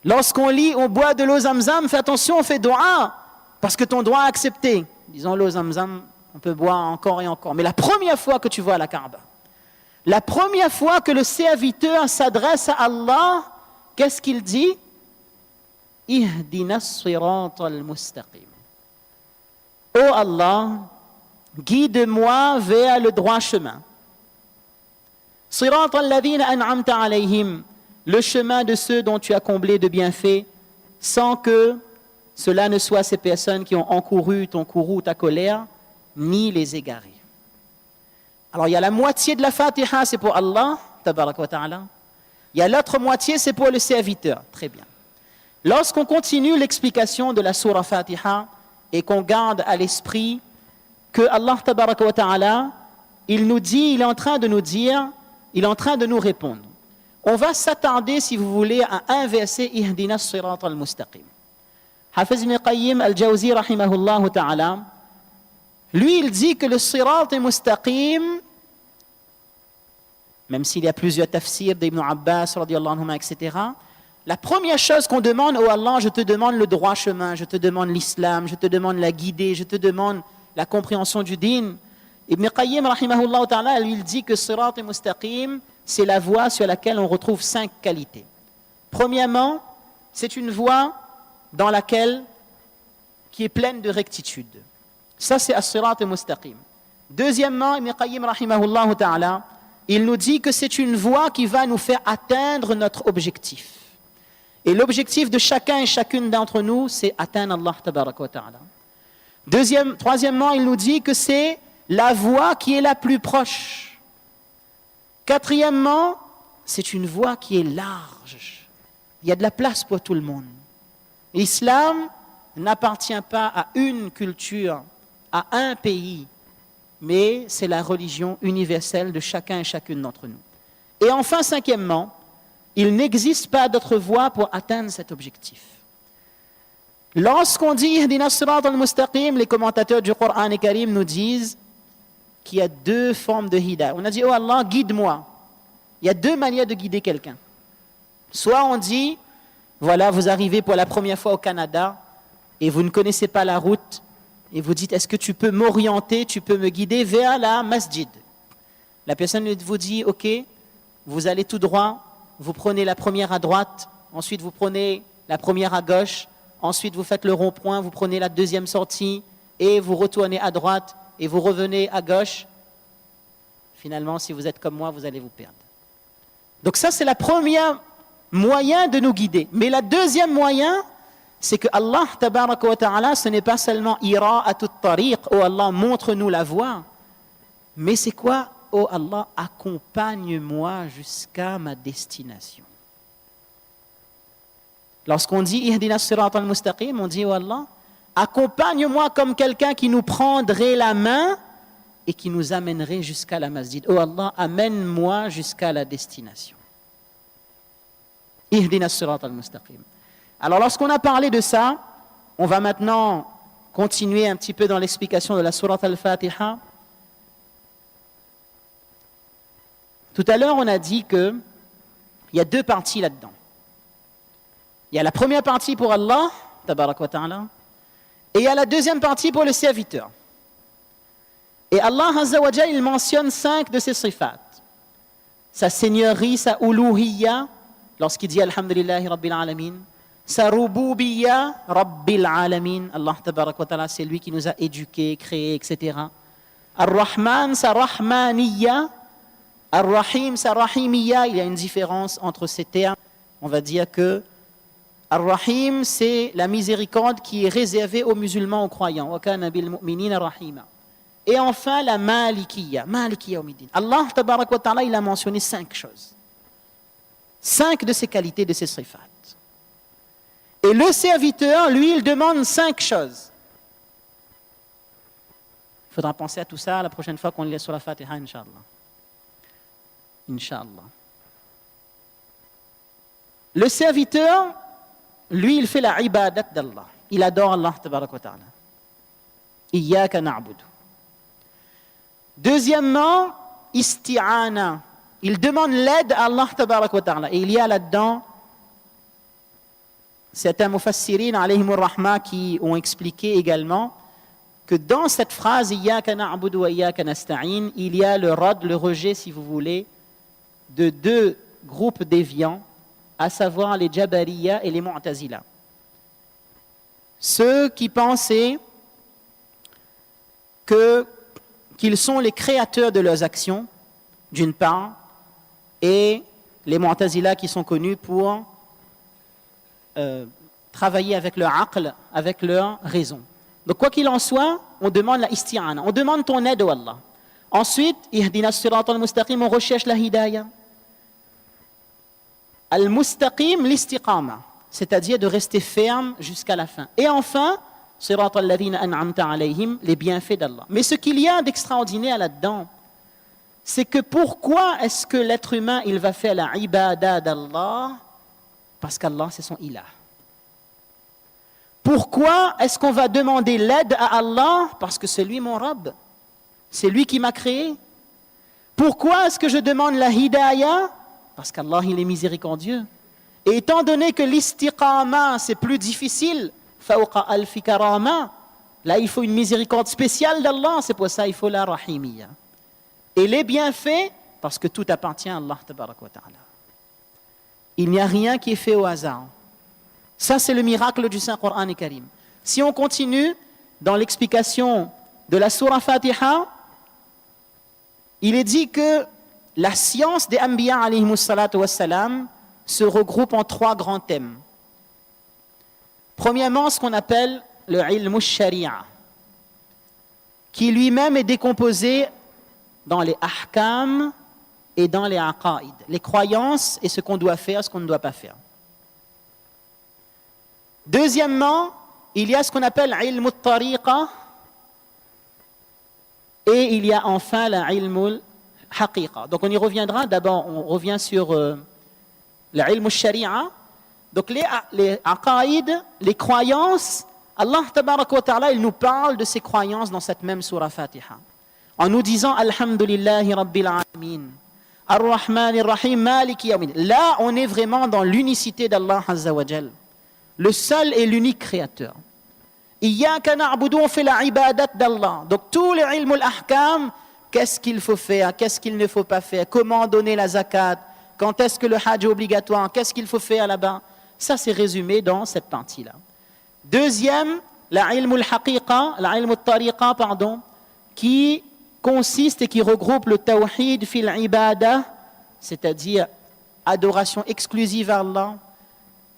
Lorsqu'on lit, on boit de l'eau Zamzam, fais attention, on fait dua, parce que ton dua est accepté. Disons l'eau Zamzam, on peut boire encore et encore. Mais la première fois que tu vois la Kaaba, la première fois que le serviteur s'adresse à Allah, qu'est-ce qu'il dit? Ihdina sirata al-mustaqim. Oh Allah, guide-moi vers le droit chemin. Sirata alladhina an'amta alayhim, le chemin de ceux dont tu as comblé de bienfaits, sans que cela ne soit ces personnes qui ont encouru ton courroux, ta colère, ni les égarer. Alors il y a la moitié de la Fatiha, c'est pour Allah, tabarak wa ta'ala. Il y a l'autre moitié, c'est pour le serviteur. Très bien. Lorsqu'on continue l'explication de la Surah Fatiha et qu'on garde à l'esprit que Allah tabaraka wa ta'ala, il nous dit, il est en train de nous dire, il est en train de nous répondre. On va s'attarder, si vous voulez, à un verset, Ihdina as-sirata al-mustaqim. Hafiz ibn Qayyim al-Jawzi rahimahullah ta'ala, lui, il dit que le sirat al-mustaqim, même s'il y a plusieurs tafsirs d'Ibn Abbas, radiyallahu anhuma, etc., la première chose qu'on demande, oh Allah, je te demande le droit chemin, je te demande l'islam, je te demande la guidée, je te demande la compréhension du din. Ibn Qayyim, rahimahullah ta'ala, lui, il dit que sirat al-mustaqim, c'est la voie sur laquelle on retrouve 5 qualités. Premièrement, c'est une voie dans laquelle, qui est pleine de rectitude. Ça, c'est as-sirat al-mustaqim. Deuxièmement, Ibn Qayyim, rahimahullah ta'ala, il nous dit que c'est une voie qui va nous faire atteindre notre objectif. Et l'objectif de chacun et chacune d'entre nous, c'est atteindre Allah tabaraka wa ta'ala. Troisièmement, il nous dit que c'est la voie qui est la plus proche. Quatrièmement, c'est une voie qui est large. Il y a de la place pour tout le monde. L'islam n'appartient pas à une culture, à un pays, mais c'est la religion universelle de chacun et chacune d'entre nous. Et enfin, cinquièmement, il n'existe pas d'autre voie pour atteindre cet objectif. Lorsqu'on dit Ihdina Sirat al-Mustaqim, les commentateurs du Coran Karim nous disent qu'il y a deux formes de hidayah. On a dit, oh Allah, guide-moi. Il y a deux manières de guider quelqu'un. Soit on dit, voilà, vous arrivez pour la première fois au Canada et vous ne connaissez pas la route et vous dites, est-ce que tu peux m'orienter, tu peux me guider vers la masjid? La personne vous dit, ok, vous allez tout droit, vous prenez la première à droite, ensuite vous prenez la première à gauche, ensuite vous faites le rond-point, vous prenez la deuxième sortie et vous retournez à droite et vous revenez à gauche. Finalement, si vous êtes comme moi, vous allez vous perdre. Donc ça, c'est la première moyen de nous guider. Mais la deuxième moyen, c'est que Allah, tabaraka wa ta'ala, ce n'est pas seulement ira'atut tariq, oh Allah, montre-nous la voie. Mais c'est quoi? Oh Allah, accompagne-moi jusqu'à ma destination. Lorsqu'on dit Ihdina Sirat al-Mustaqim, on dit, oh Allah, accompagne-moi comme quelqu'un qui nous prendrait la main et qui nous amènerait jusqu'à la masjid. Oh Allah, amène-moi jusqu'à la destination. Ihdina Sirat al-Mustaqim. Alors lorsqu'on a parlé de ça, on va maintenant continuer un petit peu dans l'explication de la Surat al-Fatiha. Tout à l'heure, on a dit qu'il y a deux parties là-dedans. Il y a la première partie pour Allah, tabarak wa ta'ala, et il y a la deuxième partie pour le serviteur. Et Allah Azza wa Jalla, il mentionne 5 de ses sifat. Sa seigneurie, sa uluhiyya, lorsqu'il dit Alhamdulillahi Rabbil Alamin. Sa rububiyya, Rabbil Alamin. Allah tabarak wa ta'ala, c'est lui qui nous a éduqués, créés, etc. Ar-Rahman, sa rahmaniyya. Ar-Rahim, sa rahimiyya. Il y a une différence entre ces termes. On va dire que Ar-Rahim, c'est la miséricorde qui est réservée aux musulmans, aux croyants. Wa kana bil mu'minina rahima. Et enfin, la Malikiyya. Malikiyya umiddin. Allah, tabarak wa ta'ala, il a mentionné 5 choses. 5 de ses qualités, de ses sifat. Et le serviteur, lui, il demande 5 choses. Il faudra penser à tout ça la prochaine fois qu'on lit sur la Fatiha, Inch'Allah. Inch'Allah. Le serviteur, lui, il fait la ibadat d'Allah. Il adore Allah, tabarak wa ta'ala. Iyyaka na'budu. Deuxièmement, isti'ana. Il demande l'aide à Allah tabarak wa ta'ala. Et il y a là-dedans certains mufassirin alayhimur rahma qui ont expliqué également que dans cette phrase Iyyaka na'budu wa iyyaka nasta'in, il y a le rad, le rejet si vous voulez, de 2 groupes déviants, à savoir les Jabariya et les Mu'tazila. Ceux qui pensaient qu'ils sont les créateurs de leurs actions, d'une part, et les Mu'tazila qui sont connus pour travailler avec leur aql, avec leur raison. Donc quoi qu'il en soit, on demande la isti'ana, on demande ton aide, oh Allah. Ensuite, Ihdina Sirat al-Mustaqim, on recherche la hidayah. Al-Mustaqim, l'istiqama, c'est-à-dire de rester ferme jusqu'à la fin. Et enfin, Sirat al-Ladhina an'amta alayhim, les bienfaits d'Allah. Mais ce qu'il y a d'extraordinaire là-dedans, c'est que pourquoi est-ce que l'être humain, il va faire la ibadah d'Allah? Parce qu'Allah, c'est son ilah. Pourquoi est-ce qu'on va demander l'aide à Allah? Parce que c'est lui mon Rabb. C'est lui qui m'a créé. Pourquoi est-ce que je demande la hidayah? Parce qu'Allah, il est miséricordieux. Et étant donné que l'istiqama, c'est plus difficile, fawqa alfi karama, là, il faut une miséricorde spéciale d'Allah. C'est pour ça qu'il faut la rahimiyya. Et les bienfaits, parce que tout appartient à Allah, tabarak wa ta'ala. Il n'y a rien qui est fait au hasard. Ça, c'est le miracle du Saint-Coran Karim. Si on continue dans l'explication de la Surah Fatiha, il est dit que la science des Anbiya alayhimus salatu wassalam se regroupe en 3 grands thèmes. Premièrement, ce qu'on appelle le ilm al-shari'a, qui lui-même est décomposé dans les ahkam et dans les aqaïd, les croyances et ce qu'on doit faire, ce qu'on ne doit pas faire. Deuxièmement, il y a ce qu'on appelle ilm al-tariqa et il y a enfin la ilm al-haqiqa. Donc on y reviendra. D'abord, on revient sur le ilm al-shari'a. Donc les aqaïd, les croyances, Allah tabarak wa ta'ala, il nous parle de ces croyances dans cette même surah Fatiha. En nous disant Alhamdulillahi Rabbil Alamin, Ar-Rahman Ar-Rahim, Maliki Yawmid. Là, on est vraiment dans l'unicité d'Allah Azza wa Jal, le seul et l'unique créateur. Iyyaka na'budu, on fait la ibadat d'Allah. Donc tous les ilm al-ahkam, qu'est-ce qu'il faut faire, qu'est-ce qu'il ne faut pas faire, comment donner la zakat, quand est-ce que le hajj est obligatoire, qu'est-ce qu'il faut faire là-bas. Ça, c'est résumé dans cette partie-là. Deuxième, la ilm al-haqiqa, la ilm al-tariqa, pardon, qui consiste et qui regroupe le tawhid fil ibadah, c'est-à-dire adoration exclusive à Allah,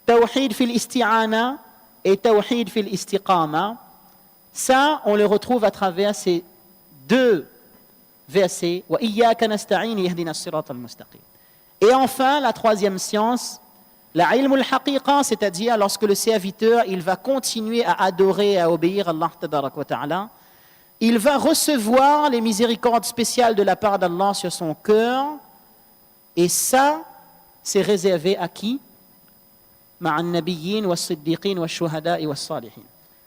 tawhid fil isti'ana et tawhid fil istiqama. Ça, on le retrouve à travers ces deux versets. Wa iyyaka nasta'in yahdina as-sirata al-mustaqim. Et enfin, la troisième science, la ilm al-haqiqa, c'est-à-dire lorsque le serviteur, il va continuer à adorer et à obéir à Allah tabarak wa ta'ala, il va recevoir les miséricordes spéciales de la part d'Allah sur son cœur, et ça, c'est réservé à qui? Ma'an nabiyyin wa siddiqin wa shuhada'i wa salihin.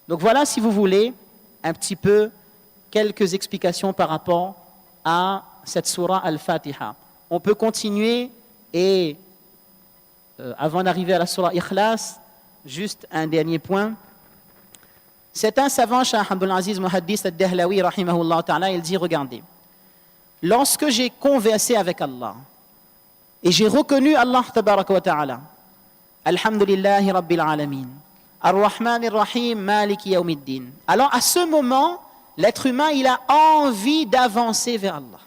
Donc voilà, si vous voulez, un petit peu quelques explications par rapport à cette surah Al-Fatiha. On peut continuer et avant d'arriver à la surah Ikhlas, juste un dernier point. C'est un savant, Cheikh Abdul Aziz Muhaddis al-Dahlawi, rahimahullah ta'ala, il dit, regardez, lorsque j'ai conversé avec Allah, et j'ai reconnu Allah tabaraka wa ta'ala, Alhamdulillahi Rabbil Alamin, Ar-Rahman Ar-Rahim, Maliki Yawmiddin. Alors à ce moment, l'être humain, il a envie d'avancer vers Allah.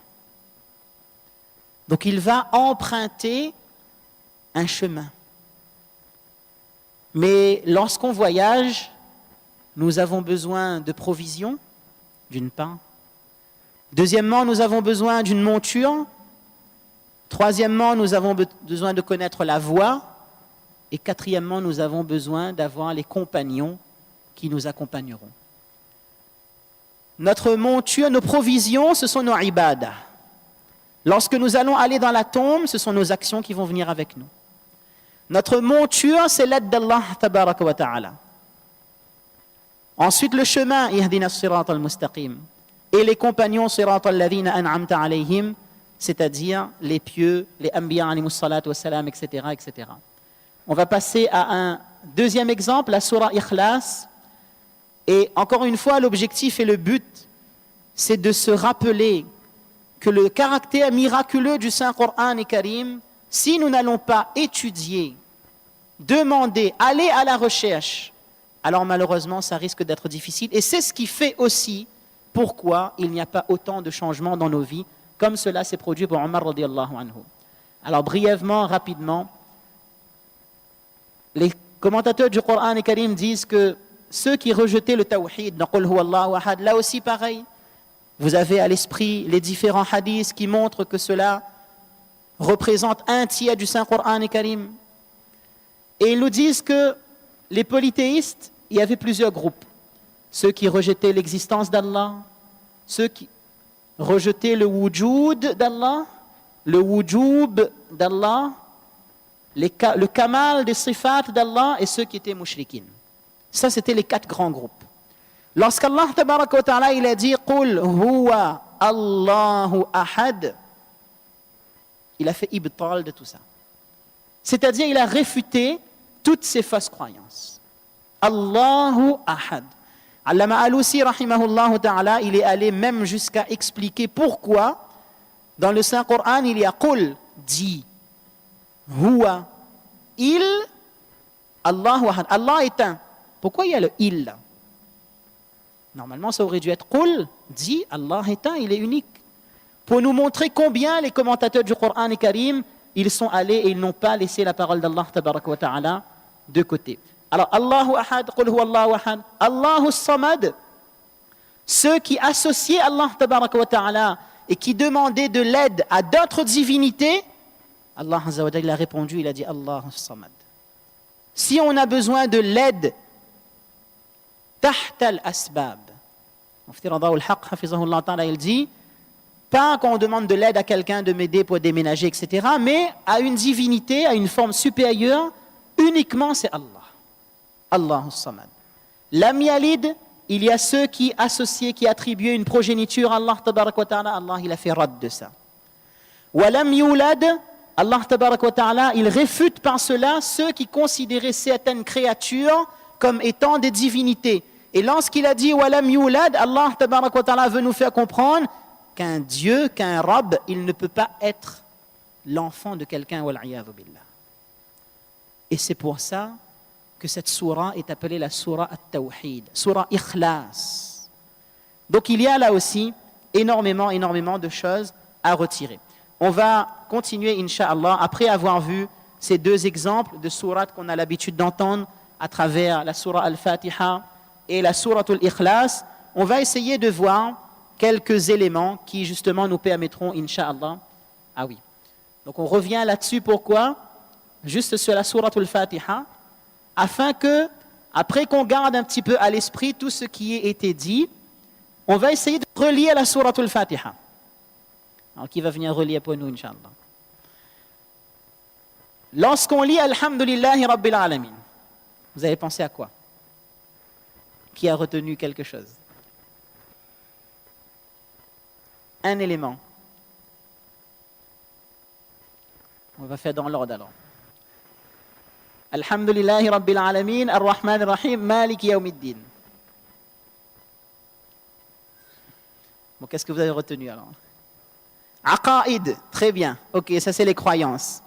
Donc il va emprunter un chemin. Mais lorsqu'on voyage, nous avons besoin de provisions, d'une part. Deuxièmement, nous avons besoin d'une monture. Troisièmement, nous avons besoin de connaître la voie. Et quatrièmement, nous avons besoin d'avoir les compagnons qui nous accompagneront. Notre monture, nos provisions, ce sont nos ibadah. Lorsque nous allons aller dans la tombe, ce sont nos actions qui vont venir avec nous. Notre monture, c'est l'aide d'Allah tabaraka wa ta'ala. Ensuite, le chemin, ihdina as-sirata al-mustaqim. Et les compagnons, sirata alladhina an'amta alayhim, c'est-à-dire les pieux, les anbiya alayhimus salatu wassalam, etc., etc. On va passer à un deuxième exemple, la surah Ikhlas. Et encore une fois, l'objectif et le but, c'est de se rappeler que le caractère miraculeux du Saint-Coran et Karim, si nous n'allons pas étudier, demander, aller à la recherche, alors malheureusement, ça risque d'être difficile. Et c'est ce qui fait aussi pourquoi il n'y a pas autant de changements dans nos vies, comme cela s'est produit pour Omar radiyallahu anhu. Alors brièvement, rapidement, les commentateurs du Coran et Karim disent que ceux qui rejetaient le tawhid, là aussi pareil, vous avez à l'esprit les différents hadiths qui montrent que cela représente un tiers du Saint-Coran et Karim. Et ils nous disent que les polythéistes, il y avait plusieurs groupes. Ceux qui rejetaient l'existence d'Allah, ceux qui rejetaient le wujud d'Allah, le wujub d'Allah, le kamal des sifat d'Allah et ceux qui étaient mushrikin. Ça, c'était les 4 grands groupes. Lorsqu'Allah tabaraka wa ta'ala, il a dit « Qul huwa Allahu ahad », il a fait ibtal de tout ça. C'est-à-dire, il a réfuté toutes ces fausses croyances. Allahu ahad. Allama Alusi, rahimahullah ta'ala, il est allé même jusqu'à expliquer pourquoi dans le Saint-Coran, il y a Qul, dit, huwa, il, Allahu ahad. Allah est un. Pourquoi il y a le il là? Normalement, ça aurait dû être Qul, dit, Allah est un, il est unique. Pour nous montrer combien les commentateurs du Coran et Karim, ils sont allés et ils n'ont pas laissé la parole d'Allah tabaraka wa ta'ala de côté. Alors, Allahu Ahad, Qul huwa Allahu Ahad, Allahu Samad, ceux qui associaient Allah tabaraka wa ta'ala et qui demandaient de l'aide à d'autres divinités, Allah Azza wa Jalla a répondu, il a dit Allahu Samad. Si on a besoin de l'aide, tahta al-asbab, Mufti Rada al-Haq, hafizahullah ta'ala, il dit, pas quand on demande de l'aide à quelqu'un de m'aider pour déménager, etc., mais à une divinité, à une forme supérieure, uniquement c'est Allah. Allahu Samad. Lam yalid, il y a ceux qui associaient, qui attribuaient une progéniture à Allah tabarak wa ta'ala, Allah il a fait rad de ça. Wa lam yulad, Allah tabarak wa ta'ala, il réfute par cela ceux qui considéraient certaines créatures comme étant des divinités. Et lorsqu'il a dit wa lam yulad, Allah tabarak wa ta'ala veut nous faire comprendre qu'un Dieu, qu'un Rabb, il ne peut pas être l'enfant de quelqu'un, wal'iyadhu billah. Et c'est pour ça que cette sourate est appelée la sourate At-Tawhid, sourate Ikhlas. Donc il y a là aussi énormément de choses à retirer. On va continuer, Inch'Allah, après avoir vu ces deux exemples de sourates qu'on a l'habitude d'entendre à travers la sourate Al-Fatiha et la sourate Al-Ikhlas. On va essayer de voir quelques éléments qui justement nous permettront, Inch'Allah. Ah oui. Donc on revient là-dessus, pourquoi? Juste sur la sourate Al-Fatiha, afin que, après qu'on garde un petit peu à l'esprit tout ce qui a été dit, on va essayer de relire la sourate Al-Fatiha. Alors qui va venir relire pour nous, Inch'Allah? Lorsqu'on lit Alhamdulillahi Rabbil Alamin, vous avez pensé à quoi? Qui a retenu quelque chose? Un élément. On va faire dans l'ordre alors. Alhamdulillahi Rabbil Alamin, Ar-Rahman Ar-Rahim, Maliki Yawmiddin. Bon, qu'est-ce que vous avez retenu alors? Aqaïd, très bien. Ok, ça c'est les croyances.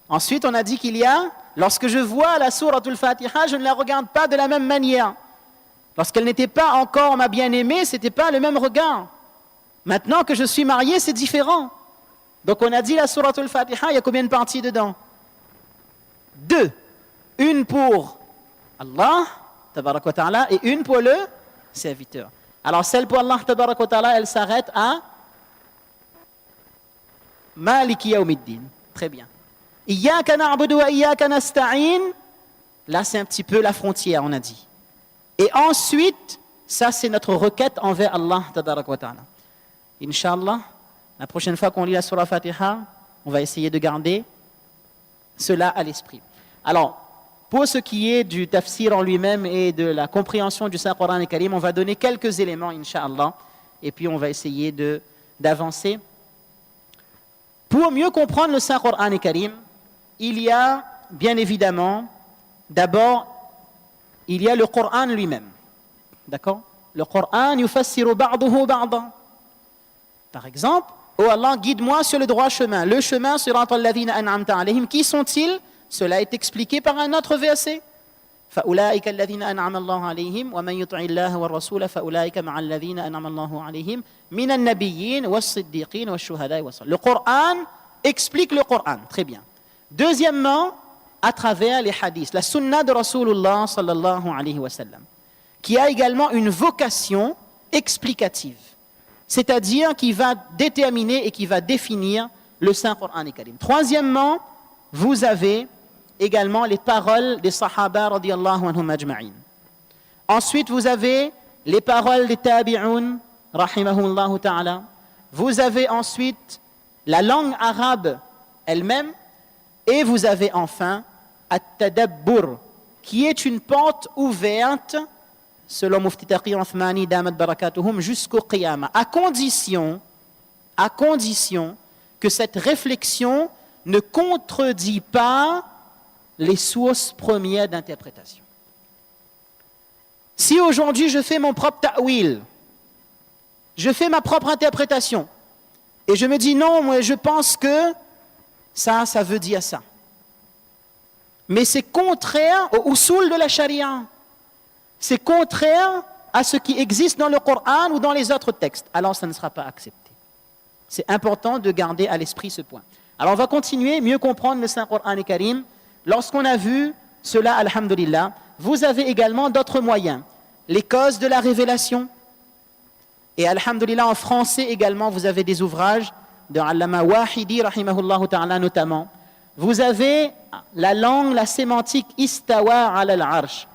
Ensuite, on a dit qu'il y a, lorsque je vois la sourate Al-Fatiha, je ne la regarde pas de la même manière. Lorsqu'elle n'était pas encore ma bien-aimée, ce n'était pas le même regard. Maintenant que je suis marié, c'est différent. Donc on a dit la sourate Al-Fatiha, il y a combien de parties dedans? 2. Une pour Allah, tabarak wa ta'ala, et une pour le serviteur. Alors celle pour Allah, tabarak wa ta'ala, elle s'arrête à Maliki Yawmiddin. Très bien. Iyyaka na'budu wa iyyaka nasta'in. Là, c'est un petit peu la frontière, on a dit. Et ensuite, ça, c'est notre requête envers Allah, tabarak wa ta'ala. Inch'Allah, la prochaine fois qu'on lit la Surah Fatiha, on va essayer de garder cela à l'esprit. Alors, pour ce qui est du tafsir en lui-même et de la compréhension du Saint-Coran et Karim, on va donner quelques éléments, Inch'Allah, et puis on va essayer d'avancer. Pour mieux comprendre le Saint-Coran et Karim, il y a, bien évidemment, d'abord, il y a le Coran lui-même. D'accord? Le Coran, yufassiru ba'duhu ba'dan. Par exemple, oh Allah, guide-moi sur le droit chemin. Le chemin sera alladhina an'amta alayhim. Qui sont-ils? Cela est expliqué par un autre verset. فَأُولَٰئِكَ الَّذِينَ أَنْعَمَ اللَّهُ عَلَيْهِمْ وَمَنْ يُطِعِ اللَّهَ وَالرَّسُولَ فَأُولَٰئِكَ مَعَ الَّذِينَ أَنْعَمَ اللَّهُ عَلَيْهِمْ مِنَ النَّبِيِّينَ وَالصِّدِّيقِينَ وَالشُّهَدَاءِ وَالصَّالِحِينَ. Le Coran explique le Coran. Très bien. Deuxièmement, à travers les hadiths, la sunna de Rasulullah sallallahu alayhi wa sallam, qui a également une vocation explicative, c'est-à-dire qui va déterminer et qui va définir le Saint-Coran Karim. Troisièmement, vous avez également les paroles des Sahaba radiyallahu anhum ajma'in. Ensuite, vous avez les paroles des Tabi'un rahimahumullah ta'ala. Vous avez ensuite la langue arabe elle-même. Et vous avez enfin At-Tadabbur, qui est une porte ouverte, selon Mufti Taqi Uthmani Damat Barakatuhum, jusqu'au Qiyamah, à condition que cette réflexion ne contredit pas les sources premières d'interprétation. Si aujourd'hui je fais mon propre ta'wil, je fais ma propre interprétation, et je me dis non, moi je pense que ça veut dire ça. Mais c'est contraire au usul de la charia. C'est contraire à ce qui existe dans le Coran ou dans les autres textes. Alors ça ne sera pas accepté. C'est important de garder à l'esprit ce point. Alors on va continuer, mieux comprendre le Saint-Coran Karim. Lorsqu'on a vu cela, alhamdulillah, vous avez également d'autres moyens. Les causes de la révélation. Et alhamdulillah, en français également, vous avez des ouvrages de Allama Wahidi, rahimahullah ta'ala notamment. Vous avez la langue, la sémantique istawa ala al-arsh.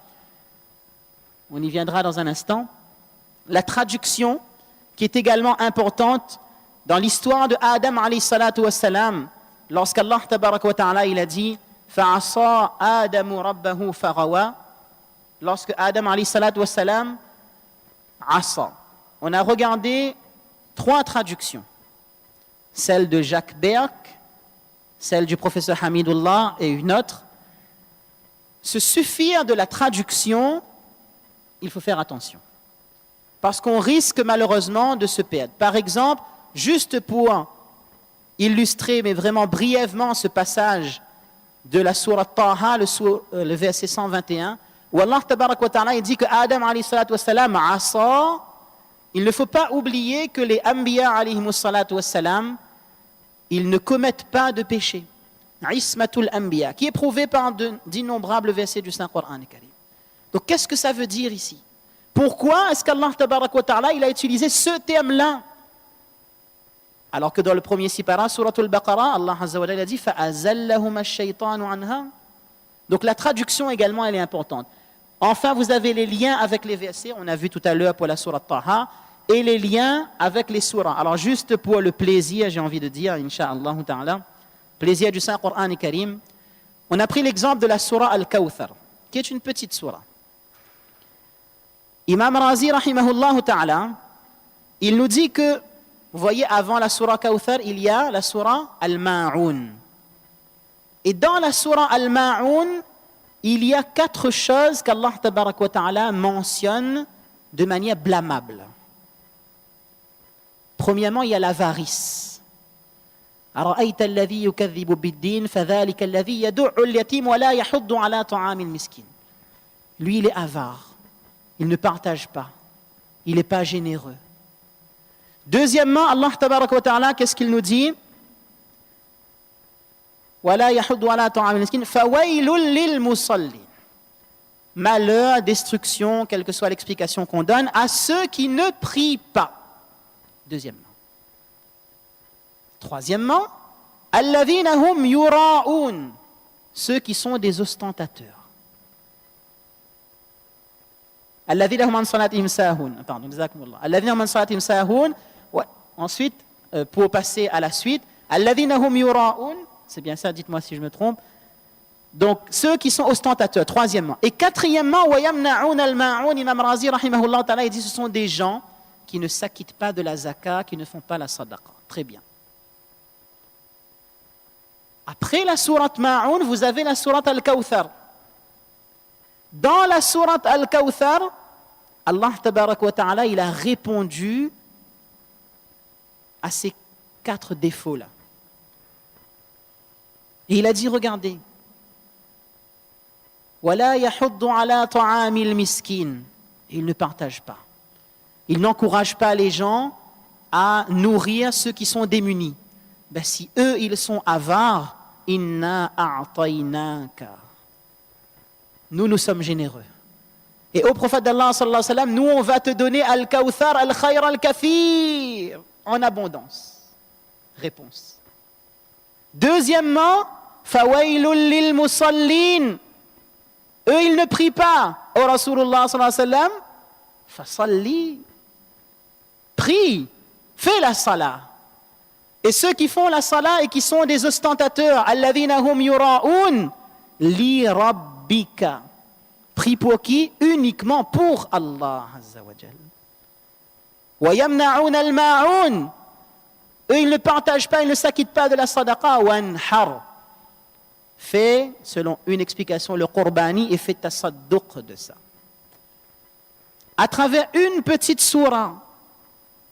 On y viendra dans un instant. La traduction, qui est également importante dans l'histoire de Adam alayhi salatu wassalam, lorsqu'Allah tabaraka wa ta'ala il a dit fa'asa Adamu rabbahu farawa, lorsque Adam alayhi salatu wassalam asa. On a regardé 3 traductions. Celle de Jacques Berck, celle du professeur Hamidullah et une autre. Se suffire de la traduction, il faut faire attention. Parce qu'on risque malheureusement de se perdre. Par exemple, juste pour illustrer, mais vraiment brièvement, ce passage de la sourate Taha, le verset 121, où Allah tabarak wa ta'ala dit que Adam alayhi salatu wassalam asa. Il ne faut pas oublier que les Anbiya alayhimus salatu wassalam, ils ne commettent pas de péché. Ismatul Anbiya, qui est prouvé par d'innombrables versets du Saint-Coran. Donc qu'est-ce que ça veut dire ici? Pourquoi est-ce qu'Allah tabarak wa ta'ala il a utilisé ce terme-là? Alors que dans le premier sipara, Suratul Baqarah, Allah Azza wa Jalla a dit فَأَزَلَّهُمَ الشَّيْطَانُ عَنْهَا. Donc la traduction également, elle est importante. Enfin, vous avez les liens avec les versets, on a vu tout à l'heure pour la sourate Taha, et les liens avec les surahs. Alors juste pour le plaisir, j'ai envie de dire, Inch'Allah ta'ala, plaisir du Saint-Coran Karim, on a pris l'exemple de la surah Al-Kawthar, qui est une petite surah. Imam Razi, rahimahullah ta'ala, il nous dit que, vous voyez, avant la surah Kawthar, il y a la surah Al-Ma'oun. Et dans la surah Al-Ma'oun, il y a 4 choses qu'Allah tabarak wa ta'ala mentionne de manière blâmable. Premièrement, il y a l'avarice. أَرَأَيْتَ الَّذِي يُكَذِّبُ بِالدِّينِ فَذَلِكَ الَّذِي يَدُعُّ الْيَتِيمَ وَلَا يَحُضُّ عَلَى طَعَامِ الْمِسْكِينِ. Lui, il est avare. Il ne partage pas. Il n'est pas généreux. Deuxièmement, Allah tabarak wa ta'ala, qu'est-ce qu'il nous dit? وَلَا يَحُضُّ عَلَى طَعَامِ الْمِسْكِينِ فَوَيْلٌ لِلْمُصَلِّينَ. Malheur, destruction, quelle que soit l'explication qu'on donne, à ceux qui ne prient pas. Deuxièmement. Troisièmement, الَّذِينَ هُمْ يُرَاءُونَ. Ceux qui sont des ostentateurs. الَّذِينَ هُمْ عَنْ صَلَاتِهِمْ سَاهُونَ. Pardon, jazakumullah. الَّذِينَ هُمْ عَنْ صَلَاتِهِمْ سَاهُونَ. Ensuite, pour passer à la suite, الَّذِينَ هُمْ يُرَاءُونَ. C'est bien ça, dites-moi si je me trompe. Donc, ceux qui sont ostentateurs, troisièmement. Et quatrièmement, وَيَمْنَعُونَ الْمَاعُونَ. Imam Razi, rahimahullah ta'ala, il dit, ce sont des gens qui ne s'acquittent pas de la zakat, qui ne font pas la sadaqa. Très bien. Après la sourate Ma'oun, vous avez la sourate Al-Kawthar. Dans la sourate Al-Kawthar, Allah tabarak wa ta'ala, il a répondu à ces 4 défauts-là. Et il a dit, regardez, وَلَا يَحُضُّ عَلَى طَعَامِ الْمِسْكِينِ. Il ne partage pas. Il n'encourage pas les gens à nourrir ceux qui sont démunis. Ben, si eux, ils sont avares, inna a'taynaka. Nous sommes généreux. Et au prophète d'Allah, sallallahu alayhi wa sallam, nous, on va te donner al-kawthar, al-khayr, al-kathir, en abondance. Réponse. Deuxièmement, fawailul lil musallin. Eux, ils ne prient pas. Au Rasulullah, sallallahu alayhi wa sallam, fasalli. Prie, fais la salat. Et ceux qui font la salat et qui sont des ostentateurs, alladhina hum yura'un li rabbika. Prie pour qui? Uniquement pour Allah azza wa jal. Wa yamna'un al-ma'un. Eux, ils ne partagent pas, ils ne s'acquittent pas de la sadaqa. Wanhar. Fais, selon une explication, le qurbani et fais tasadduq de ça. À travers une petite sourate,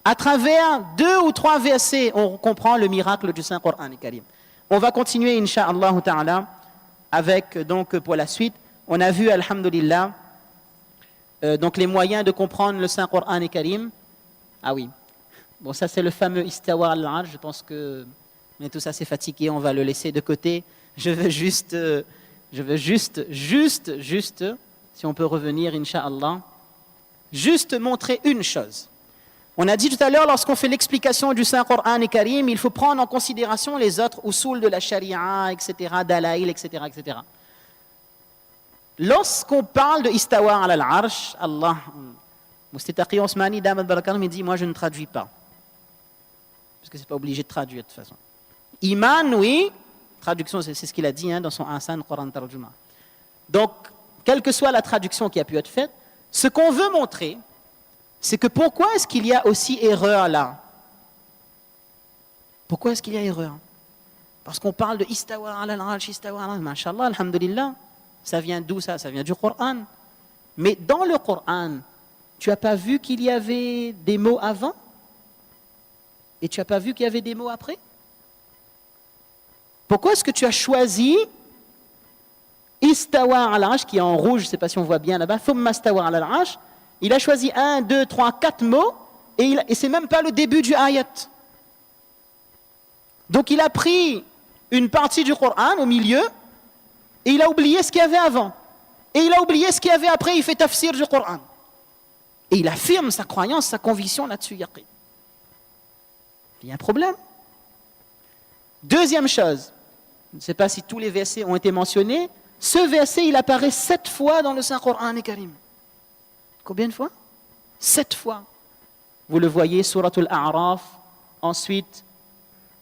à travers 2 ou 3 versets, on comprend le miracle du Saint-Coran Karim. On va continuer, incha'Allah ta'ala, avec, donc, pour la suite, on a vu, alhamdulillah, donc les moyens de comprendre le Saint-Coran Karim. Ah oui, bon, ça c'est le fameux istawa al-arsh, je pense que on est tous assez fatigués, on va le laisser de côté. Je veux juste, si on peut revenir, Inch'Allah, juste montrer une chose. On a dit tout à l'heure, lorsqu'on fait l'explication du Saint-Coran et Karim, il faut prendre en considération les autres usul de la sharia, etc., dalaïl, etc., etc. Lorsqu'on parle de istawa ala al-arsh, Allah, Mustitaqi Osmani Damat Barakan me dit, moi je ne traduis pas. Parce que ce n'est pas obligé de traduire de toute façon. Iman, oui, traduction, c'est ce qu'il a dit dans son Ahsan Quran Tarjuma. Donc, quelle que soit la traduction qui a pu être faite, ce qu'on veut montrer, c'est que pourquoi est-ce qu'il y a aussi erreur là? Pourquoi est-ce qu'il y a erreur? Parce qu'on parle de istawa ala al-arsh, istawa ala al-arsh, mashallah, alhamdulillah. Ça vient d'où ça? Ça vient du Coran. Mais dans le Coran, tu n'as pas vu qu'il y avait des mots avant? Et tu n'as pas vu qu'il y avait des mots après? Pourquoi est-ce que tu as choisi istawa ala al-arsh, qui est en rouge, je ne sais pas si on voit bien là-bas, thumma istawa ala al-arsh? Il a choisi 1, 2, 3, 4 mots, et ce n'est même pas le début du ayat. Donc il a pris une partie du Coran au milieu, et il a oublié ce qu'il y avait avant. Et il a oublié ce qu'il y avait après, il fait tafsir du Coran. Et il affirme sa croyance, sa conviction là-dessus, yaqin. Il y a un problème. Deuxième chose, je ne sais pas si tous les versets ont été mentionnés, ce verset, il apparaît 7 fois dans le Saint-Coran et Karim. Combien de fois? 7 fois. Vous le voyez, Surat Al-A'raf, ensuite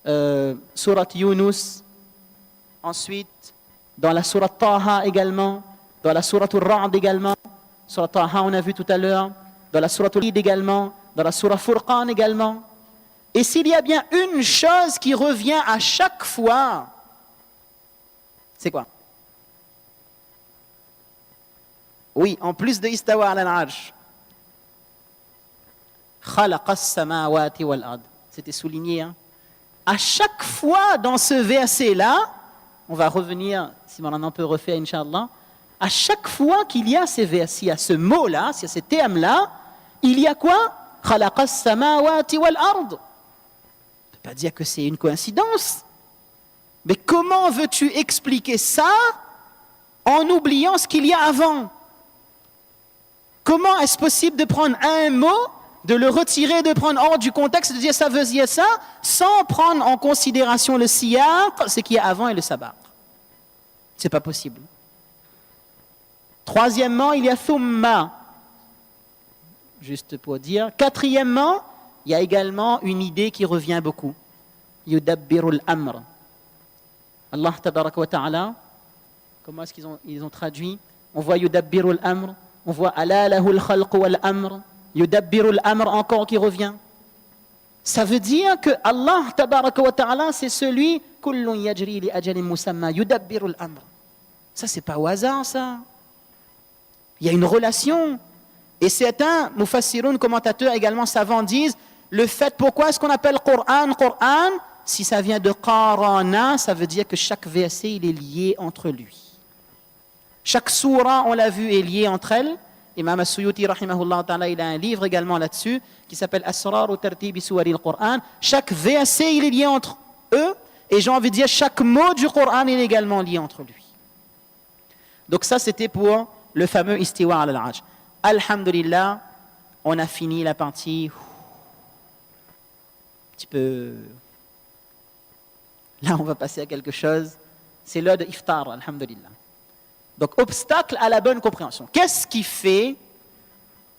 Surat Yunus, ensuite dans la Surat Taha également, dans la Surat Al-Ra'd également, Surat Taha on a vu tout à l'heure, dans la Surat Al-Hid également, dans la Surat Furqan également. Et s'il y a bien une chose qui revient à chaque fois, c'est quoi? Oui, en plus de istawa ala al-arsh. Khalaqa as-samawati wal-ard. C'était souligné. À chaque fois dans ce verset-là, on va revenir, si on en peut refaire, Inch'Allah, à chaque fois qu'il y a ces versets, à ce mot-là, à ces termes-là, il y a quoi? Khalaqa as-samawati wal-ard. On ne peut pas dire que c'est une coïncidence. Mais comment veux-tu expliquer ça en oubliant ce qu'il y a avant? Comment est-ce possible de prendre un mot, de le retirer, de prendre hors du contexte, de dire ça veut dire ça, sans prendre en considération le siyaq, ce qu'il y a avant et le sabaq? C'est pas possible. Troisièmement, il y a thumma. Juste pour dire. Quatrièmement, il y a également une idée qui revient beaucoup. Yudabbirul amr. Allah tabaraka wa ta'ala, comment est-ce qu'ils ont traduit? On voit yudabbirul amr. On voit ala lahul khalq wal amr, yudabbirul amr encore qui revient. Ça veut dire que Allah tabaraka wa ta'ala, c'est celui kullun yajri li ajalin musamma, yudabbirul amr. Ça c'est pas au hasard ça. Il y a une relation. Et certains mufassirun, commentateurs également savants disent le fait pourquoi est-ce qu'on appelle Coran, si ça vient de qarana, ça veut dire que chaque verset il est lié entre lui. Chaque sourate, on l'a vu, est liée entre elles. Imam As-Suyuti, rahimahullah ta'ala, il a un livre également là-dessus qui s'appelle Asrar ou Tartibi Suwari al-Qur'an. Chaque verset, il est lié entre eux. Et j'ai envie de dire, chaque mot du Qur'an est également lié entre lui. Donc ça, c'était pour le fameux Istiwa al-Arsh. Alhamdulillah, on a fini la partie un petit peu... Là, on va passer à quelque chose. C'est l'heure de iftar, alhamdulillah. Donc, obstacle à la bonne compréhension. Qu'est-ce qui fait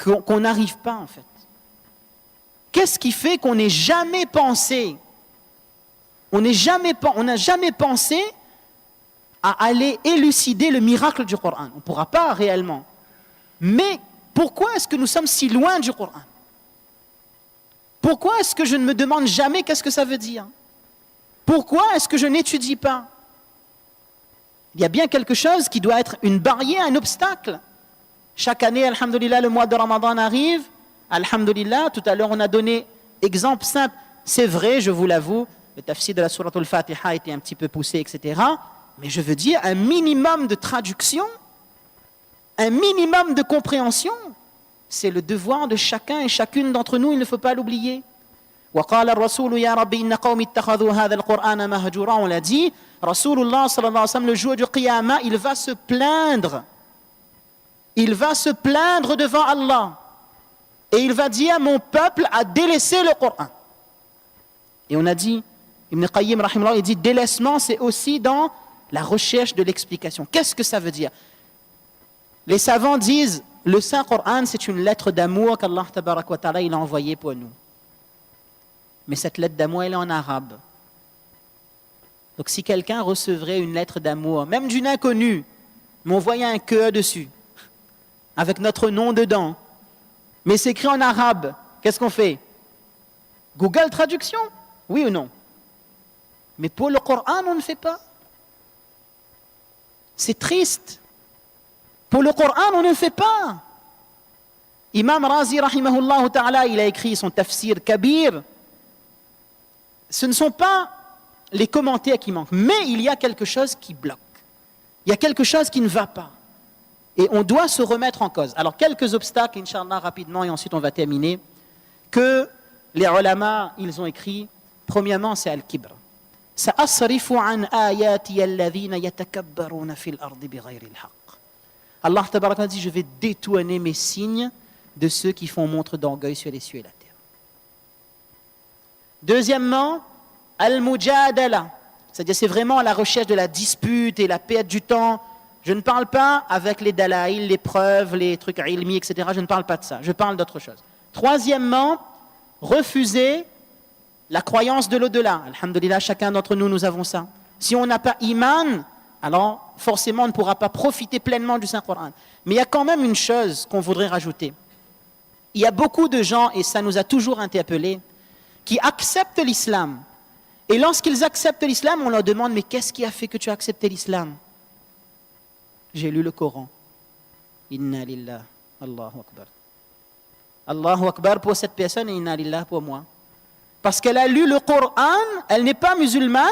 qu'on n'arrive pas, en fait? Qu'est-ce qui fait qu'on n'ait jamais pensé, on n'a jamais pensé à aller élucider le miracle du Coran? On ne pourra pas réellement. Mais pourquoi est-ce que nous sommes si loin du Coran? Pourquoi est-ce que je ne me demande jamais qu'est-ce que ça veut dire? Pourquoi est-ce que je n'étudie pas? Il y a bien quelque chose qui doit être une barrière, un obstacle. Chaque année, alhamdulillah, le mois de Ramadan arrive. Alhamdulillah, tout à l'heure, on a donné exemple simple. C'est vrai, je vous l'avoue, le tafsir de la sourate al-Fatiha était un petit peu poussé, etc. Mais je veux dire, un minimum de traduction, un minimum de compréhension, c'est le devoir de chacun et chacune d'entre nous, il ne faut pas l'oublier. وقال الرسول يا ربي إن قوم اتخذوا هذا القرآن مهجورا. On l'a dit, Rasulullah sallallahu alayhi wa sallam, le jour du Qiyamah, il va se plaindre. il va se plaindre devant Allah. Et il va dire, mon peuple a délaissé le Coran. Et on a dit, Ibn Qayyim, rahimahullah, il dit, délaissement, c'est aussi dans la recherche de l'explication. Qu'est-ce que ça veut dire? Les savants disent, le Saint-Coran, c'est une lettre d'amour qu'Allah tabarak wa ta'ala, il a envoyée pour nous. Mais cette lettre d'amour, elle est en arabe. Donc si quelqu'un recevrait une lettre d'amour, même d'une inconnue, mais on voyait un cœur dessus, avec notre nom dedans, mais c'est écrit en arabe, qu'est-ce qu'on fait? Google Traduction, oui ou non? Mais pour le Coran, on ne fait pas. C'est triste. Pour le Coran, on ne fait pas. Imam Razi, rahimahullah ta'ala, il a écrit son tafsir Kabir. Ce ne sont pas les commentaires qui manquent, mais il y a quelque chose qui bloque. Il y a quelque chose qui ne va pas. Et on doit se remettre en cause. Alors, quelques obstacles, Inch'Allah, rapidement, et ensuite on va terminer, que les ulama, ils ont écrit. Premièrement, c'est Al-Kibr. سأصرف عن آياتي الذين يتكبرون في الأرض بغير الحق. Allah tabaraka dit, je vais détourner mes signes de ceux qui font montre d'orgueil sur les cieux et la terre. Deuxièmement, Al-Mujadala, c'est-à-dire c'est vraiment la recherche de la dispute et la perte du temps. Je ne parle pas avec les dalaïl, les preuves, les trucs ilmi, etc. Je ne parle pas de ça, je parle d'autre chose. Troisièmement, refuser la croyance de l'au-delà. Alhamdulillah, chacun d'entre nous, nous avons ça. Si on n'a pas iman, alors forcément on ne pourra pas profiter pleinement du Saint-Coran. Mais il y a quand même une chose qu'on voudrait rajouter. Il y a beaucoup de gens, et ça nous a toujours interpellés, qui acceptent l'islam. Et lorsqu'ils acceptent l'islam, on leur demande, mais qu'est-ce qui a fait que tu as accepté l'islam? J'ai lu le Coran. Inna lillah, Allahu Akbar. Allahu Akbar pour cette personne et Inna lillah pour moi. Parce qu'elle a lu le Coran, elle n'est pas musulmane,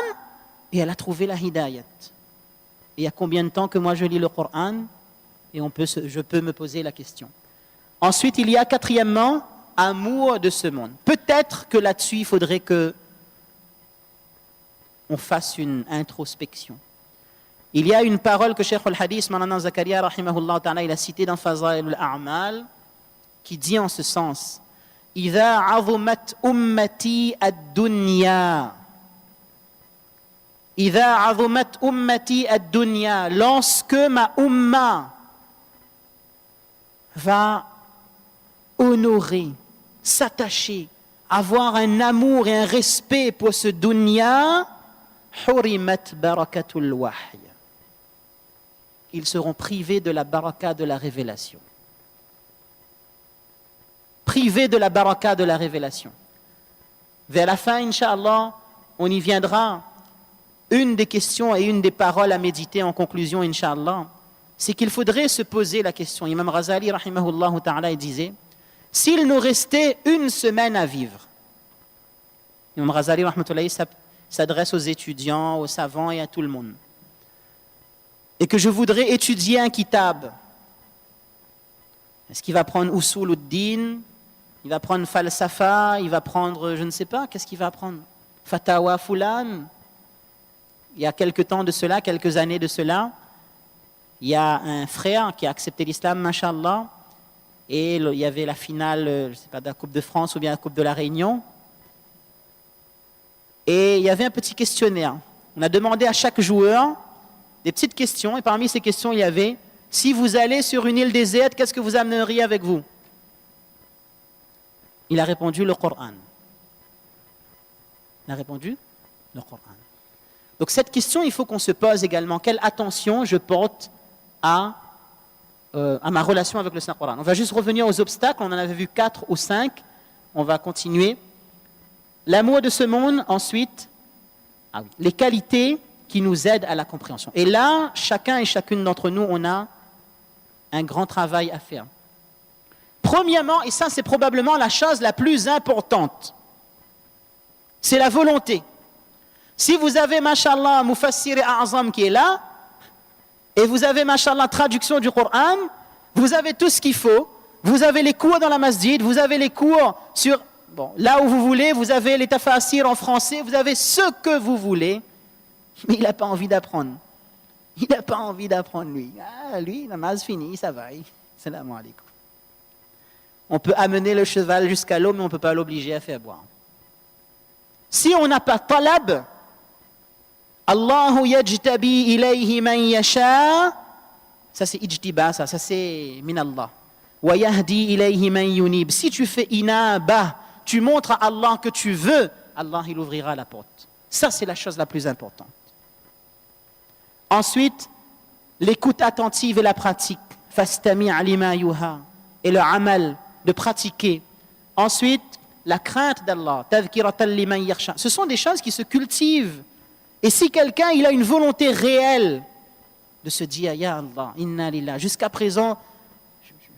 et elle a trouvé la hidayat. Et il y a combien de temps que moi je lis le Coran, et je peux me poser la question. Ensuite, il y a quatrièmement, amour de ce monde. Peut-être que là-dessus, il faudrait que on fasse une introspection. Il y a une parole que Cheikh al-Hadith, Manana Zakaria, rahimahullah ta'ala, il a citée dans Fazail al-A'mal, qui dit en ce sens, إذا عظمت أمتي الدنيا إذا عظمت أمتي الدنيا lorsque ma umma va honorer, s'attacher, avoir un amour et un respect pour ce dunya, حرمت بركة الوحي. Ils seront privés de la baraka de la révélation. Privés de la baraka de la révélation. Vers la fin, Inch'Allah, on y viendra. Une des questions et une des paroles à méditer en conclusion, Inch'Allah, c'est qu'il faudrait se poser la question. Imam Ghazali, rahimahullah ta'ala, il disait, s'il nous restait une semaine à vivre, Imam Ghazali, rahmatullahi, s'adresse aux étudiants, aux savants et à tout le monde, et que je voudrais étudier un kitab, est-ce qu'il va prendre Usul ud-Din? Il va prendre Falsafa, il va prendre, je ne sais pas, qu'est-ce qu'il va prendre? Fatawa Fulan. Il y a quelques temps de cela, quelques années de cela, il y a un frère qui a accepté l'islam, mashallah, et il y avait la finale, je ne sais pas, de la Coupe de France ou bien la Coupe de la Réunion. Et il y avait un petit questionnaire. On a demandé à chaque joueur des petites questions, et parmi ces questions, il y avait, si vous allez sur une île déserte, qu'est-ce que vous amèneriez avec vous? Il a répondu le Coran. Il a répondu le Coran. Donc cette question, il faut qu'on se pose également. Quelle attention je porte à ma relation avec le Saint-Coran? On va juste revenir aux obstacles. On en avait vu 4 ou 5. On va continuer. L'amour de ce monde, ensuite, les qualités qui nous aident à la compréhension. Et là, chacun et chacune d'entre nous, on a un grand travail à faire. Premièrement, et ça c'est probablement la chose la plus importante, c'est la volonté. Si vous avez, mashallah, Mufassir A'azam qui est là, et vous avez, mashallah, traduction du Coran, vous avez tout ce qu'il faut, vous avez les cours dans la masjid, vous avez les cours sur, bon, là où vous voulez, vous avez les tafasirs en français, vous avez ce que vous voulez, mais il n'a pas envie d'apprendre. Il n'a pas envie d'apprendre, lui. Ah, lui, namaz fini, ça va. Salam alaikum. On peut amener le cheval jusqu'à l'eau, mais on ne peut pas l'obliger à faire boire. Si on n'a pas talab, Allahu yajtabi ilayhi man yasha, ça c'est ijtiba, ça c'est min Allah. Wa yahdi ilayhi man yunib. Si tu fais inaba, tu montres à Allah que tu veux, Allah il ouvrira la porte. Ça c'est la chose la plus importante. Ensuite, l'écoute attentive et la pratique. Fastami' lima yuha. Et le amal, de pratiquer. Ensuite, la crainte d'Allah. Tadhkiratan liman yakhsha. Ce sont des choses qui se cultivent. Et si quelqu'un il a une volonté réelle de se dire Ya Allah, inna lillah, jusqu'à présent,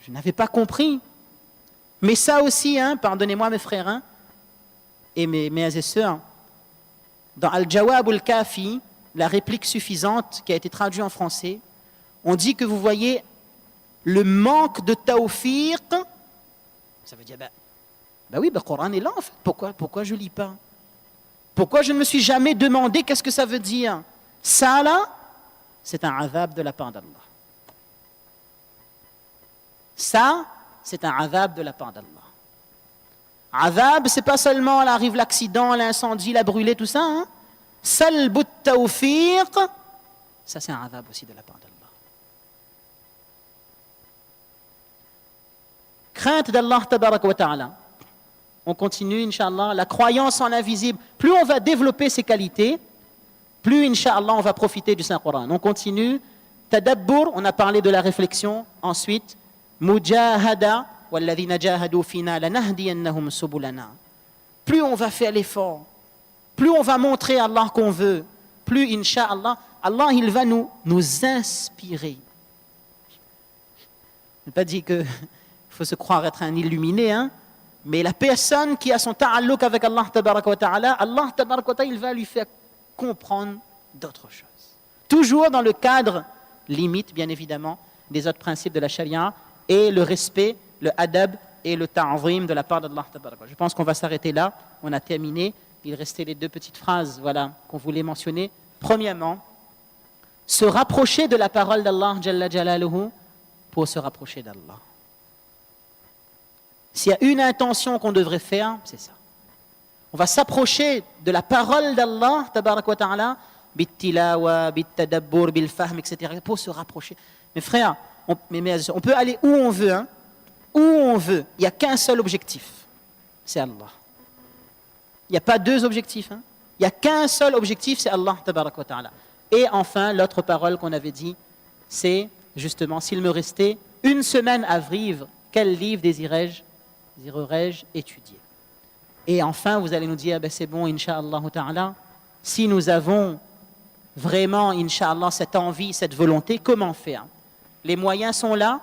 je n'avais pas compris. Mais ça aussi, pardonnez-moi mes frères et mes sœurs, dans Al-Jawab al-Kafi, la réplique suffisante qui a été traduite en français, on dit que vous voyez le manque de tawfiq, ça veut dire, oui, le Coran est là en fait, pourquoi je ne lis pas? Pourquoi je ne me suis jamais demandé qu'est-ce que ça veut dire? Ça là, c'est un azab de la part d'Allah. Ça, c'est un azab de la part d'Allah. Azab, c'est pas seulement, là arrive l'accident, l'incendie, la brûlée, tout ça. Salbut tawfiq, ça c'est un azab aussi de la part d'Allah. Crainte d'Allah tabarak wa ta'ala. On continue, Inch'Allah, la croyance en l'invisible. Plus on va développer ces qualités, plus, Inch'Allah, on va profiter du Saint-Coran. On continue. Tadabbur, on a parlé de la réflexion. Ensuite, mujahada, walladhina jahadu fina lanahdiyannahum subulana. Plus on va faire l'effort, plus on va montrer à Allah qu'on veut, plus, Inch'Allah, Allah, il va nous inspirer. Je n'ai pas dit qu'il faut se croire être un illuminé, mais la personne qui a son ta'alluq avec Allah tabaraka wa ta'ala, Allah tabaraka wa ta'ala, il va lui faire comprendre d'autres choses. Toujours dans le cadre, limite bien évidemment, des autres principes de la charia et le respect, le adab et le ta'zim de la part d'Allah tabaraka. Je pense qu'on va s'arrêter là, on a terminé. Il restait les deux petites phrases qu'on voulait mentionner. Premièrement, se rapprocher de la parole d'Allah Jalla Jalaluhu pour se rapprocher d'Allah. S'il y a une intention qu'on devrait faire, c'est ça. On va s'approcher de la parole d'Allah, tabarak wa ta'ala, bit-tilawa, bit-tadabbur, bil-fahm, etc., pour se rapprocher. Mes frères, on peut aller où on veut, où on veut. Il n'y a qu'un seul objectif, c'est Allah. Il n'y a pas deux objectifs. Il n'y a qu'un seul objectif, c'est Allah, tabarak wa ta'ala. Et enfin, l'autre parole qu'on avait dit, c'est justement, s'il me restait une semaine à vivre, quel livre désirerais-je étudier? Et enfin, vous allez nous dire, c'est bon, Inch'Allah ta'ala, si nous avons vraiment, Inch'Allah, cette envie, cette volonté, comment faire? Les moyens sont là,